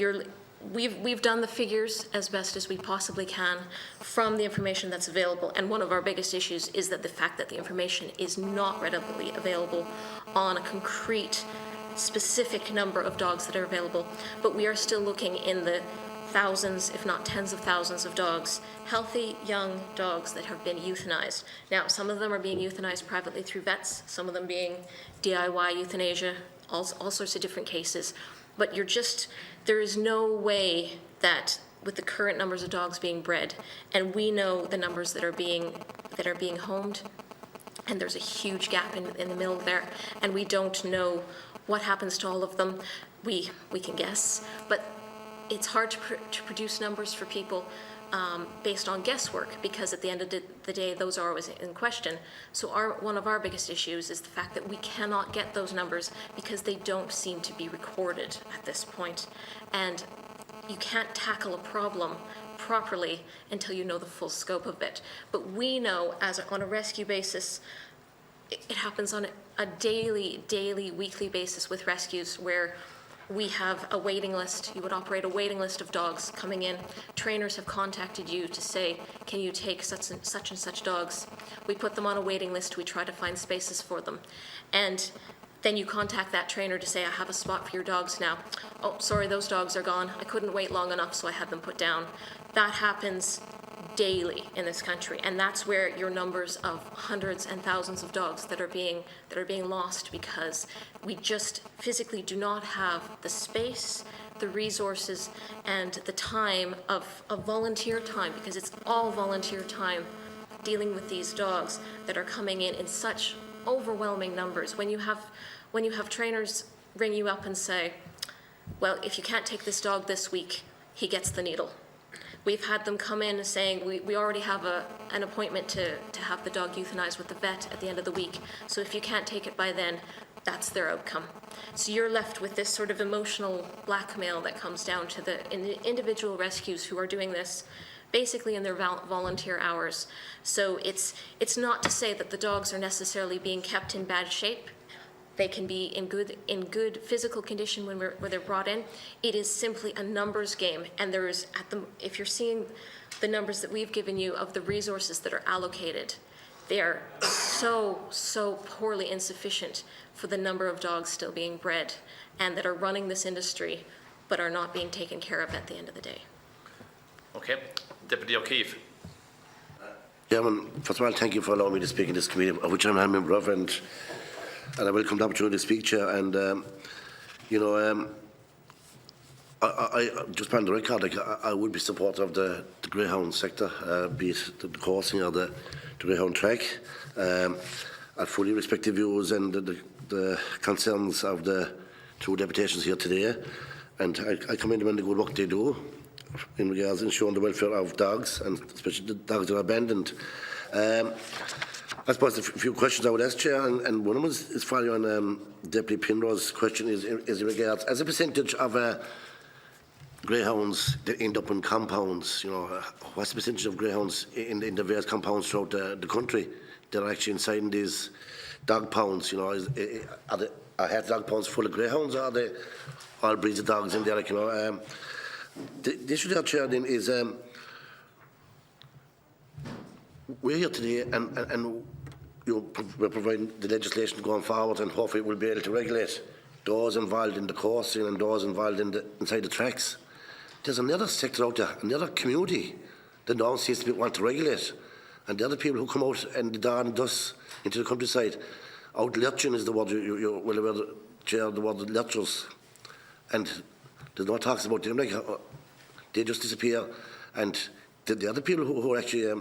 I: we've done the figures as best as we possibly can from the information that's available. And one of our biggest issues is that the fact that the information is not readily available on a concrete, specific number of dogs that are available. But we are still looking in the thousands, if not tens of thousands of dogs, healthy young dogs that have been euthanized. Now, some of them are being euthanized privately through vets, some of them being DIY euthanasia, all sorts of different cases. But there is no way that with the current numbers of dogs being bred, and we know the numbers that are being homed, and there's a huge gap in the middle there, and we don't know what happens to all of them. We can guess, but it's hard to produce numbers for people based on guesswork, because at the end of the day, those are always in question. So one of our biggest issues is the fact that we cannot get those numbers because they don't seem to be recorded at this point. And you can't tackle a problem properly until you know the full scope of it. But we know, on a rescue basis, it happens on a daily, weekly basis with rescues where we have a waiting list. You would operate a waiting list of dogs coming in. Trainers have contacted you to say, can you take such and such dogs? We put them on a waiting list. We try to find spaces for them. And then you contact that trainer to say, I have a spot for your dogs now. Oh, sorry, those dogs are gone. I couldn't wait long enough, so I had them put down. That happens daily in this country, and that's where your numbers of hundreds and thousands of dogs that are being lost, because we just physically do not have the space, the resources, and the time of volunteer time, because it's all volunteer time dealing with these dogs that are coming in such overwhelming numbers. When you have trainers ring you up and say, well, if you can't take this dog this week, he gets the needle. We've had them come in saying, we already have an appointment to have the dog euthanized with the vet at the end of the week, so if you can't take it by then, that's their outcome. So you're left with this sort of emotional blackmail that comes down to the individual rescues who are doing this basically in their volunteer hours. So it's not to say that the dogs are necessarily being kept in bad shape. They can be in good physical condition when they're brought in. It is simply a numbers game, and if you're seeing the numbers that we've given you of the resources that are allocated, they are so poorly insufficient for the number of dogs still being bred and that are running this industry but are not being taken care of at the end of the day.
B: Okay. Deputy O'Keefe.
L: Chairman, first of all, thank you for allowing me to speak in this committee, of which I'm a member of, and I welcome the opportunity to speak, Chair. And, I just on the record, I would be supportive of the Greyhound sector, be it the coursing or the Greyhound track. I fully respect the views and the concerns of the two deputations here today, and I commend them on the good work they do in regards to ensuring the welfare of dogs, and especially the dogs that are abandoned. I suppose a few questions I would ask, Chair, and one of them is following on Deputy Pinrose's question is in regards, as a percentage of greyhounds that end up in compounds, what's the percentage of greyhounds in the various compounds throughout the country that are actually inside in these dog pounds? Are half dog pounds full of greyhounds, or are they all breeds of dogs in there? The issue there, Chair, then is we're here today, and we're providing the legislation going forward, and hopefully we'll be able to regulate those involved in the coursing and those involved inside the tracks. There's another sector out there, another community that no one seems to want to regulate, and the other people who come out and the dawn and dust into the countryside. Out lurching is the word you're well aware, Chair, the word lurchers, and there's no talks about them, they just disappear, and the other people who are actually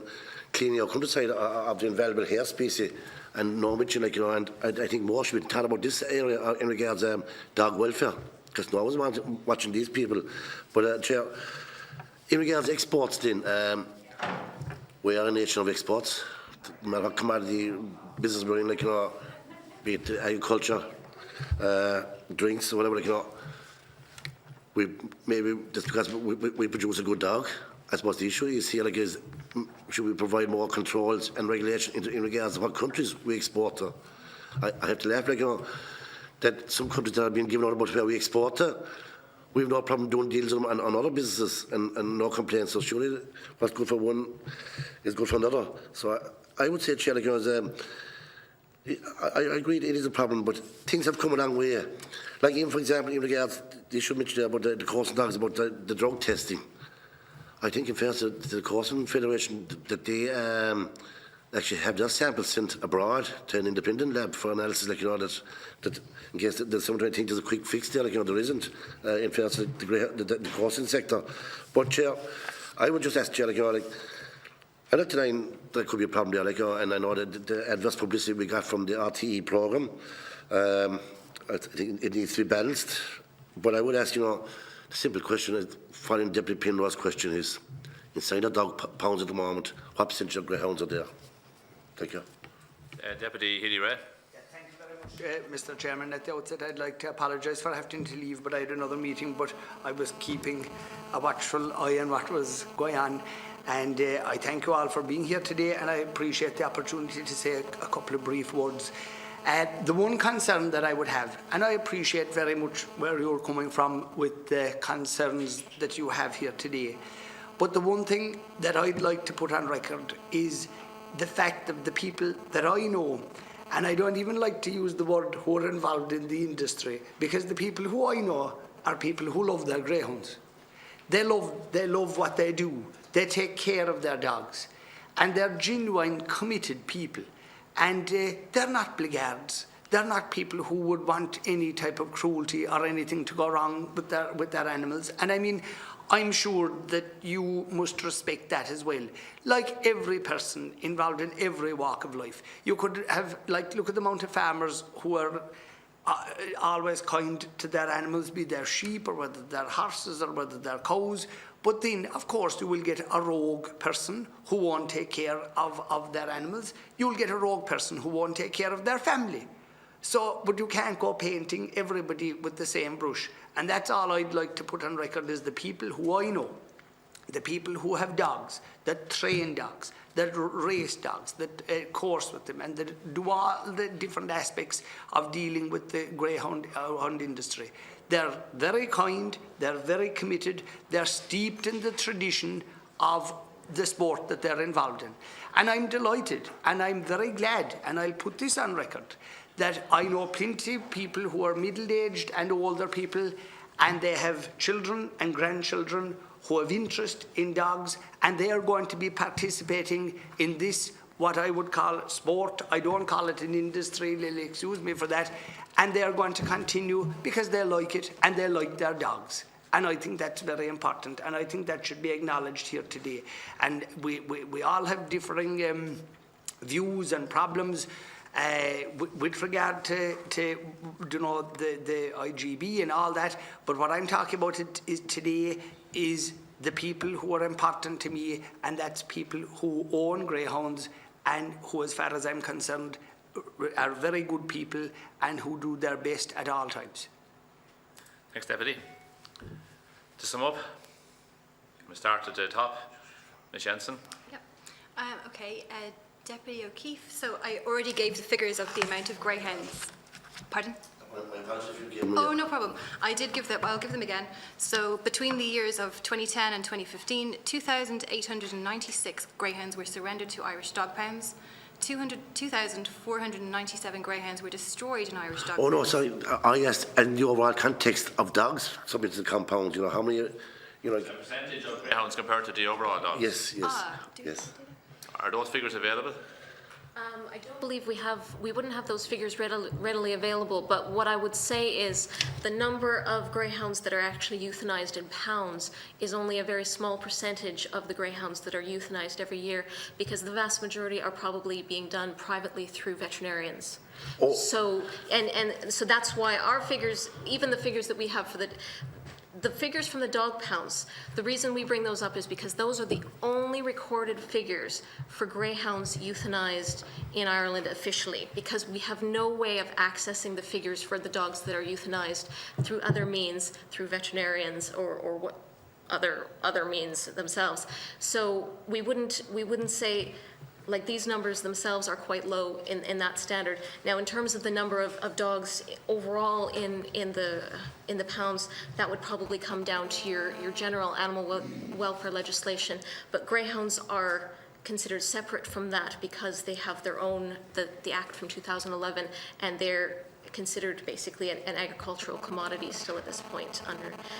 L: cleaning our countryside of the invaluable hare species, and no mention, and I think more should be thought about this area in regards dog welfare, because no one's watching these people. But Chair, in regards to exports, then we are a nation of exports. No matter what commodity business we're in, be it agriculture, drinks, or whatever, we maybe just because we produce a good dog, I suppose the issue is here, like, is should we provide more controls and regulation in regards to what countries we export to? I have to laugh, like, that some countries that have been given out about where we export to, we have no problem doing deals on other businesses and no complaints. So surely what's good for one is good for another. So I would say, Chair, like, I agree it is a problem, but things have come a long way. Like, even for example, in regards, you should mention there about the coursing dogs, about the drug testing. I think in fairness to the Coursing Federation that they actually have their samples sent abroad to an independent lab for analysis, like, that in case that someone think there's a quick fix there, like, there isn't in fairness to the coursing sector. But, Chair, I would just ask, Chair, like, I'm not denying there could be a problem there, like, and I know that the adverse publicity we got from the RTE programme, I think it needs to be balanced. But I would ask, the simple question, following Deputy Pinro's question, is inside the dog pounds at the moment, what percentage of greyhounds are there? Thank you.
B: Deputy Healy Ray.
M: Thank you very much, Mr. Chairman. At the outset, I'd like to apologise for having to leave, but I had another meeting, but I was keeping a watchful eye on what was going on. And I thank you all for being here today, and I appreciate the opportunity to say a couple of brief words. The one concern that I would have, and I appreciate very much where you're coming from with the concerns that you have here today, but the one thing that I'd like to put on record is the fact of the people that I know, and I don't even like to use the word who are involved in the industry, because the people who I know are people who love their greyhounds. They love what they do. They take care of their dogs, and they're genuine, committed people. And they're not blackguards. They're not people who would want any type of cruelty or anything to go wrong with their animals. And I mean, I'm sure that you must respect that as well. Like every person involved in every walk of life. You could have, like, look at the amount of farmers who are always kind to their animals, be their sheep or whether they're horses or whether they're cows. But then, of course, you will get a rogue person who won't take care of their animals. You'll get a rogue person who won't take care of their family. So, but you can't go painting everybody with the same brush. And that's all I'd like to put on record is the people who I know, the people who have dogs, that train dogs, that race dogs, that course with them, and that do all the different aspects of dealing with the greyhound industry. They're very kind, they're very committed, they're steeped in the tradition of the sport that they're involved in. And I'm delighted, and I'm very glad, and I'll put this on record, that I know plenty of people who are middle-aged and older people, and they have children and grandchildren who have interest in dogs, and they are going to be participating in this, what I would call sport. I don't call it an industry, excuse me for that. And they are going to continue because they like it and they like their dogs. And I think that's very important, and I think that should be acknowledged here today. And we all have differing views and problems with regard to the IGB and all that. But what I'm talking about today is the people who are important to me, and that's people who own greyhounds and who, as far as I'm concerned, are very good people and who do their best at all times.
B: Thanks, Deputy. To sum up, we start at the top. Ms. Jensen.
A: Yep. Okay, Deputy O'Keefe. So I already gave the figures of the amount of greyhounds. Pardon? Oh, no problem. I did give them. I'll give them again. So between the years of 2010 and 2015, 2,896 greyhounds were surrendered to Irish dog pounds. 2,497 greyhounds were destroyed in Irish dog pounds.
L: Oh, no, sorry. I asked in the overall context of dogs, subject to the compounds, how many,
B: The percentage of greyhounds compared to the overall dogs?
L: Yes. Yes.
B: Are those figures available?
I: I don't believe we wouldn't have those figures readily available, but what I would say is the number of greyhounds that are actually euthanized in pounds is only a very small percentage of the greyhounds that are euthanized every year, because the vast majority are probably being done privately through veterinarians.
L: Oh.
I: So that's why our figures, even the figures that we have for the figures from the dog pounds, the reason we bring those up is because those are the only recorded figures for greyhounds euthanized in Ireland officially, because we have no way of accessing the figures for the dogs that are euthanized through other means, through veterinarians or other means themselves. So we wouldn't say, like, these numbers themselves are quite low in that standard. Now, in terms of the number of dogs overall in the pounds, that would probably come down to your general animal welfare legislation. But greyhounds are considered separate from that because they have their own, the Act from 2011, and they're considered basically an agricultural commodity still at this point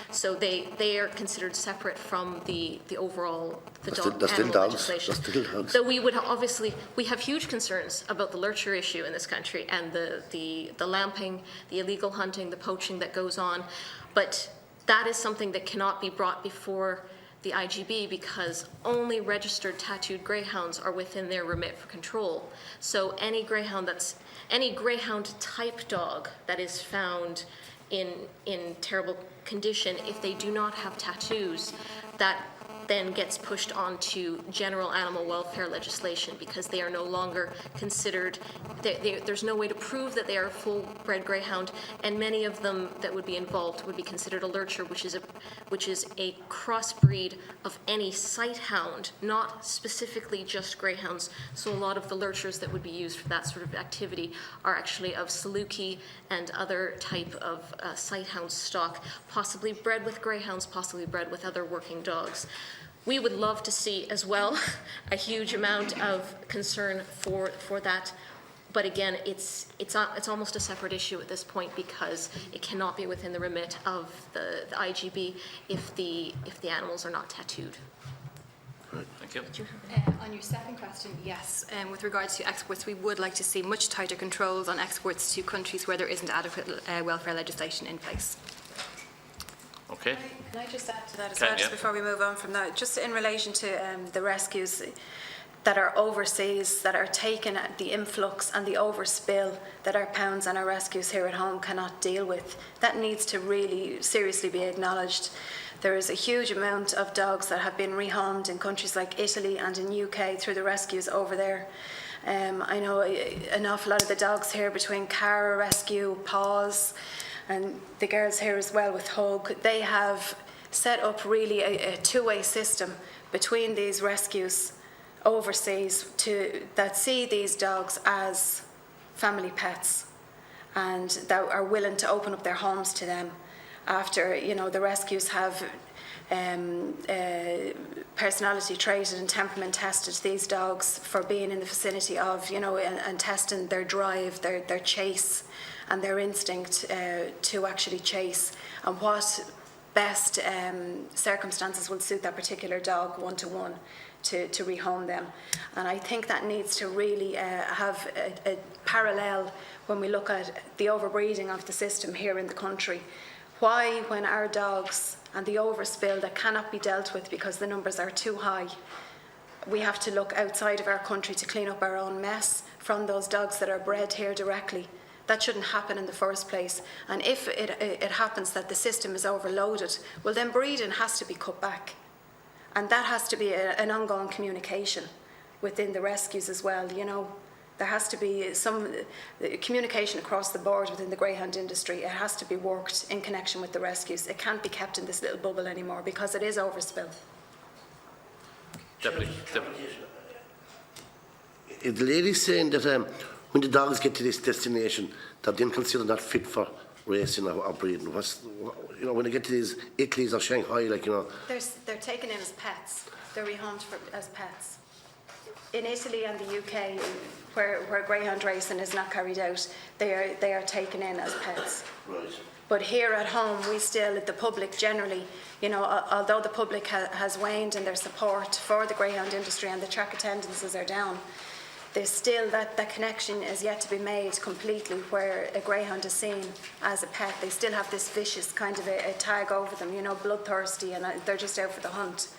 I: so they are considered separate from the overall dog animal legislation. So we would we have huge concerns about the lurcher issue in this country and the lamping, the illegal hunting, the poaching that goes on, but that is something that cannot be brought before the IGB because only registered tattooed greyhounds are within their remit for control. So any greyhound type dog that is found in terrible condition, if they do not have tattoos, that then gets pushed onto general animal welfare legislation because they are no longer considered, there's no way to prove that they are a full-bred greyhound, and many of them that would be involved would be considered a lurcher, which is a crossbreed of any sight hound, not specifically just greyhounds. So a lot of the lurchers that would be used for that sort of activity are actually of Saluki and other type of sight hound stock, possibly bred with greyhounds, possibly bred with other working dogs. We would love to see as well a huge amount of concern for that, but again, it's almost a separate issue at this point because it cannot be within the remit of the IGB if the animals are not tattooed.
B: Thank you.
A: On your second question, yes. With regards to exports, we would like to see much tighter controls on exports to countries where there isn't adequate welfare legislation in place.
B: Okay.
F: Can I just add to that as well, just before we move on from that, just in relation to the rescues that are overseas, that are taken, the influx and the overspill that our pounds and our rescues here at home cannot deal with, that needs to really seriously be acknowledged. There is a huge amount of dogs that have been rehomed in countries like Italy and in UK through the rescues over there. I know an awful lot of the dogs here between Cara Rescue, Paws, and the girls here as well with Hug, they have set up really a two-way system between these rescues overseas that see these dogs as family pets and that are willing to open up their homes to them after, the rescues have personality traded and temperament tested these dogs for being in the vicinity of, and testing their drive, their chase and their instinct to actually chase, and what best circumstances will suit that particular dog one-to-one to rehome them. And I think that needs to really have a parallel when we look at the overbreeding of the system here in the country. Why, when our dogs and the overspill that cannot be dealt with because the numbers are too high, we have to look outside of our country to clean up our own mess from those dogs that are bred here directly? That shouldn't happen in the first place. And if it happens that the system is overloaded, well then breeding has to be cut back. And that has to be an ongoing communication within the rescues as well. There has to be some communication across the board within the greyhound industry. It has to be worked in connection with the rescues. It can't be kept in this little bubble anymore because it is overspill.
B: Deputy.
L: The lady's saying that when the dogs get to this destination, they're then considered not fit for racing or breeding. When they get to these Italy's or Shanghai,
F: They're taken in as pets. They're rehomed as pets. In Italy and the UK, where greyhound racing is not carried out, they are taken in as pets.
L: Right.
F: But here at home, we still, the public generally, although the public has waned in their support for the greyhound industry and the track attendances are down, there's still that connection is yet to be made completely where a greyhound is seen as a pet. They still have this vicious kind of a tag over them, bloodthirsty, and they're just out for the hunt.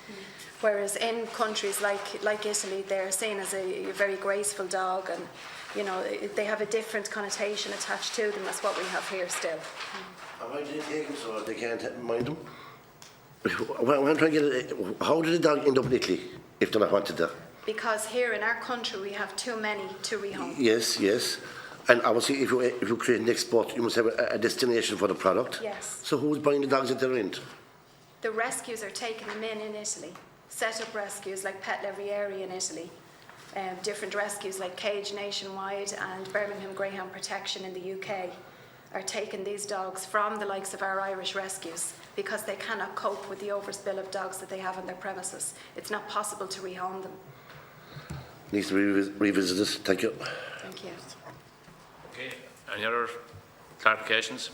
F: Whereas in countries like Italy, they're seen as a very graceful dog, and they have a different connotation attached to them as what we have here still.
L: Why do they take them so they can't mind them? What I'm trying to get at, how did the dog end up in Italy if they're not wanted there?
F: Because here in our country we have too many to rehome.
L: Yes. And obviously if you create an export, you must have a destination for the product.
F: Yes.
L: So who's buying the dogs at their end?
F: The rescues are taking them in Italy. Set up rescues like Pet Levieri in Italy. Different rescues like Cage Nationwide and Birmingham Greyhound Protection in the UK are taking these dogs from the likes of our Irish rescues because they cannot cope with the overspill of dogs that they have on their premises. It's not possible to rehome them.
L: Needs to be revisited. Thank you.
F: Thank you.
B: Okay. Any other clarifications?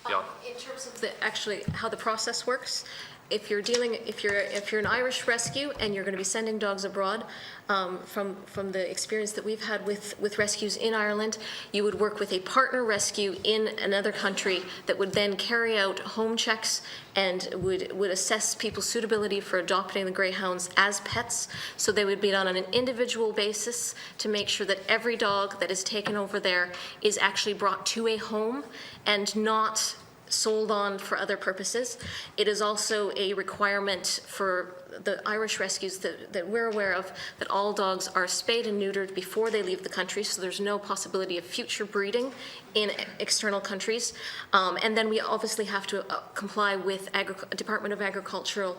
B: Yeah.
I: In terms of actually how the process works, if you're an Irish rescue and you're going to be sending dogs abroad, from the experience that we've had with rescues in Ireland, you would work with a partner rescue in another country that would then carry out home checks and would assess people's suitability for adopting the greyhounds as pets. So they would be done on an individual basis to make sure that every dog that is taken over there is actually brought to a home and not sold on for other purposes. It is also a requirement for the Irish rescues that we're aware of that all dogs are spayed and neutered before they leave the country, so there's no possibility of future breeding in external countries. And then we obviously have to comply with Department of Agricultural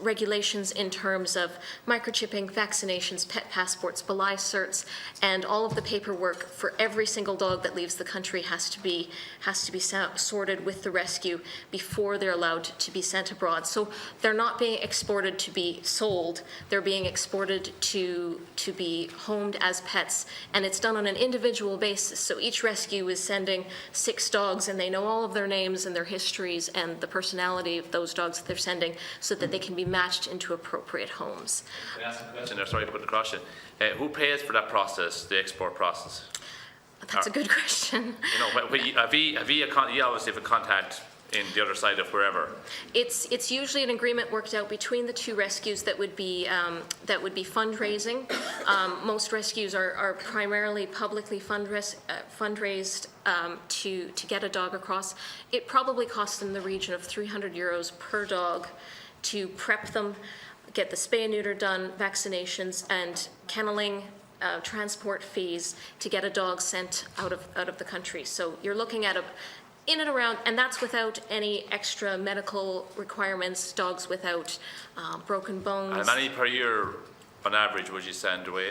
I: regulations in terms of microchipping, vaccinations, pet passports, belie certs, and all of the paperwork for every single dog that leaves the country has to be sorted with the rescue before they're allowed to be sent abroad. So they're not being exported to be sold, they're being exported to be homed as pets, and it's done on an individual basis. So each rescue is sending 6 dogs, and they know all of their names and their histories and the personality of those dogs that they're sending so that they can be matched into appropriate homes.
B: Can I ask a question there? Sorry to put it across you. Who pays for that process, the export process?
I: That's a good question.
B: Have you obviously have a contact in the other side of wherever?
I: It's usually an agreement worked out between the two rescues that would be fundraising. Most rescues are primarily publicly fundraised to get a dog across. It probably costs in the region of €300 per dog to prep them, get the spay and neuter done, vaccinations and kenneling, transport fees to get a dog sent out of the country. So you're looking at in and around, and that's without any extra medical requirements, dogs without broken bones.
B: And how many per year on average would you send away?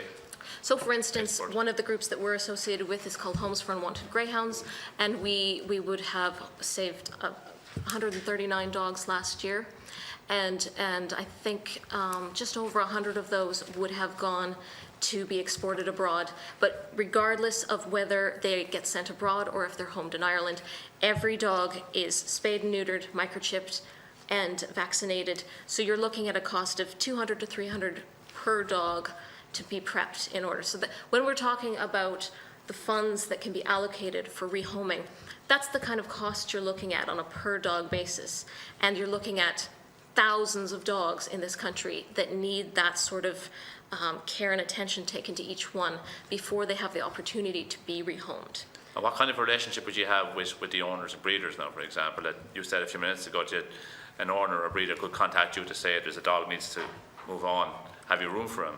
I: So, for instance, one of the groups that we're associated with is called Homes for Unwanted Greyhounds, and we would have saved 139 dogs last year. And I think just over 100 of those would have gone to be exported abroad. But regardless of whether they get sent abroad or if they're homed in Ireland, every dog is spayed and neutered, microchipped, and vaccinated. So you're looking at a cost of $200 to $300 per dog to be prepped in order. So that when we're talking about the funds that can be allocated for rehoming, that's the kind of cost you're looking at on a per dog basis. And you're looking at thousands of dogs in this country that need that sort of care and attention taken to each one before they have the opportunity to be rehomed.
B: And what kind of relationship would you have with the owners and breeders now, for example? That you said a few minutes ago that an owner or a breeder could contact you to say there's a dog needs to move on. Have you room for him?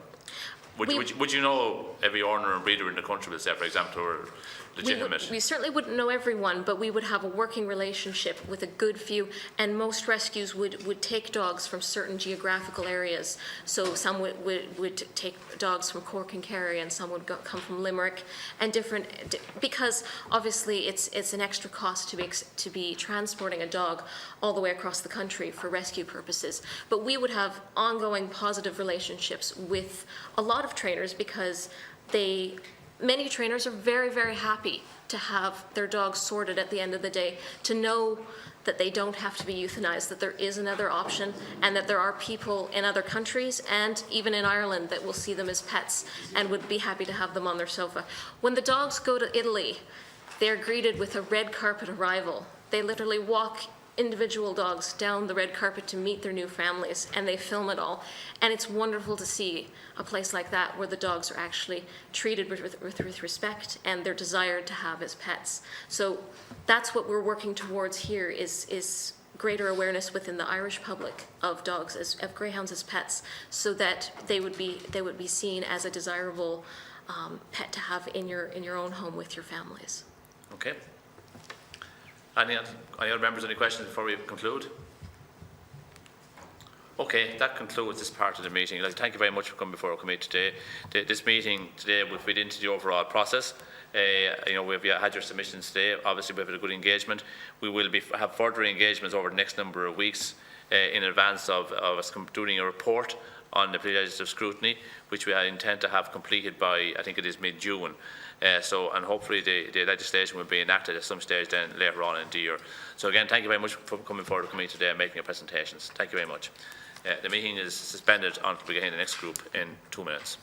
B: Would you know every owner and breeder in the country, let's say, for example, or legitimate?
I: We certainly wouldn't know everyone, but we would have a working relationship with a good few, and most rescues would take dogs from certain geographical areas. So some would take dogs from Cork and Kerry, and some would come from Limerick, and different, because obviously it's an extra cost to be transporting a dog all the way across the country for rescue purposes. But we would have ongoing positive relationships with a lot of trainers because many trainers are very, very happy to have their dogs sorted at the end of the day, to know that they don't have to be euthanized, that there is another option, and that there are people in other countries and even in Ireland that will see them as pets and would be happy to have them on their sofa. When the dogs go to Italy, they're greeted with a red carpet arrival. They literally walk individual dogs down the red carpet to meet their new families, and they film it all. And it's wonderful to see a place like that where the dogs are actually treated with respect and they're desired to have as pets. So that's what we're working towards here is greater awareness within the Irish public of dogs, of greyhounds as pets, so that they would be seen as a desirable pet to have in your own home with your families.
B: Okay. Any other members, any questions before we conclude? Okay, that concludes this part of the meeting. I'd like to thank you very much for coming before our committee today. This meeting today will fit into the overall process. We've had your submissions today. Obviously, we've had a good engagement. We will have further engagements over the next number of weeks in advance of us doing a report on the legislative scrutiny, which we intend to have completed by, I think it is mid-June. And hopefully the legislation will be enacted at some stage then later on in the year. So again, thank you very much for coming forward to the committee today and making your presentations. Thank you very much. The meeting is suspended until we get in the next group in 2 minutes.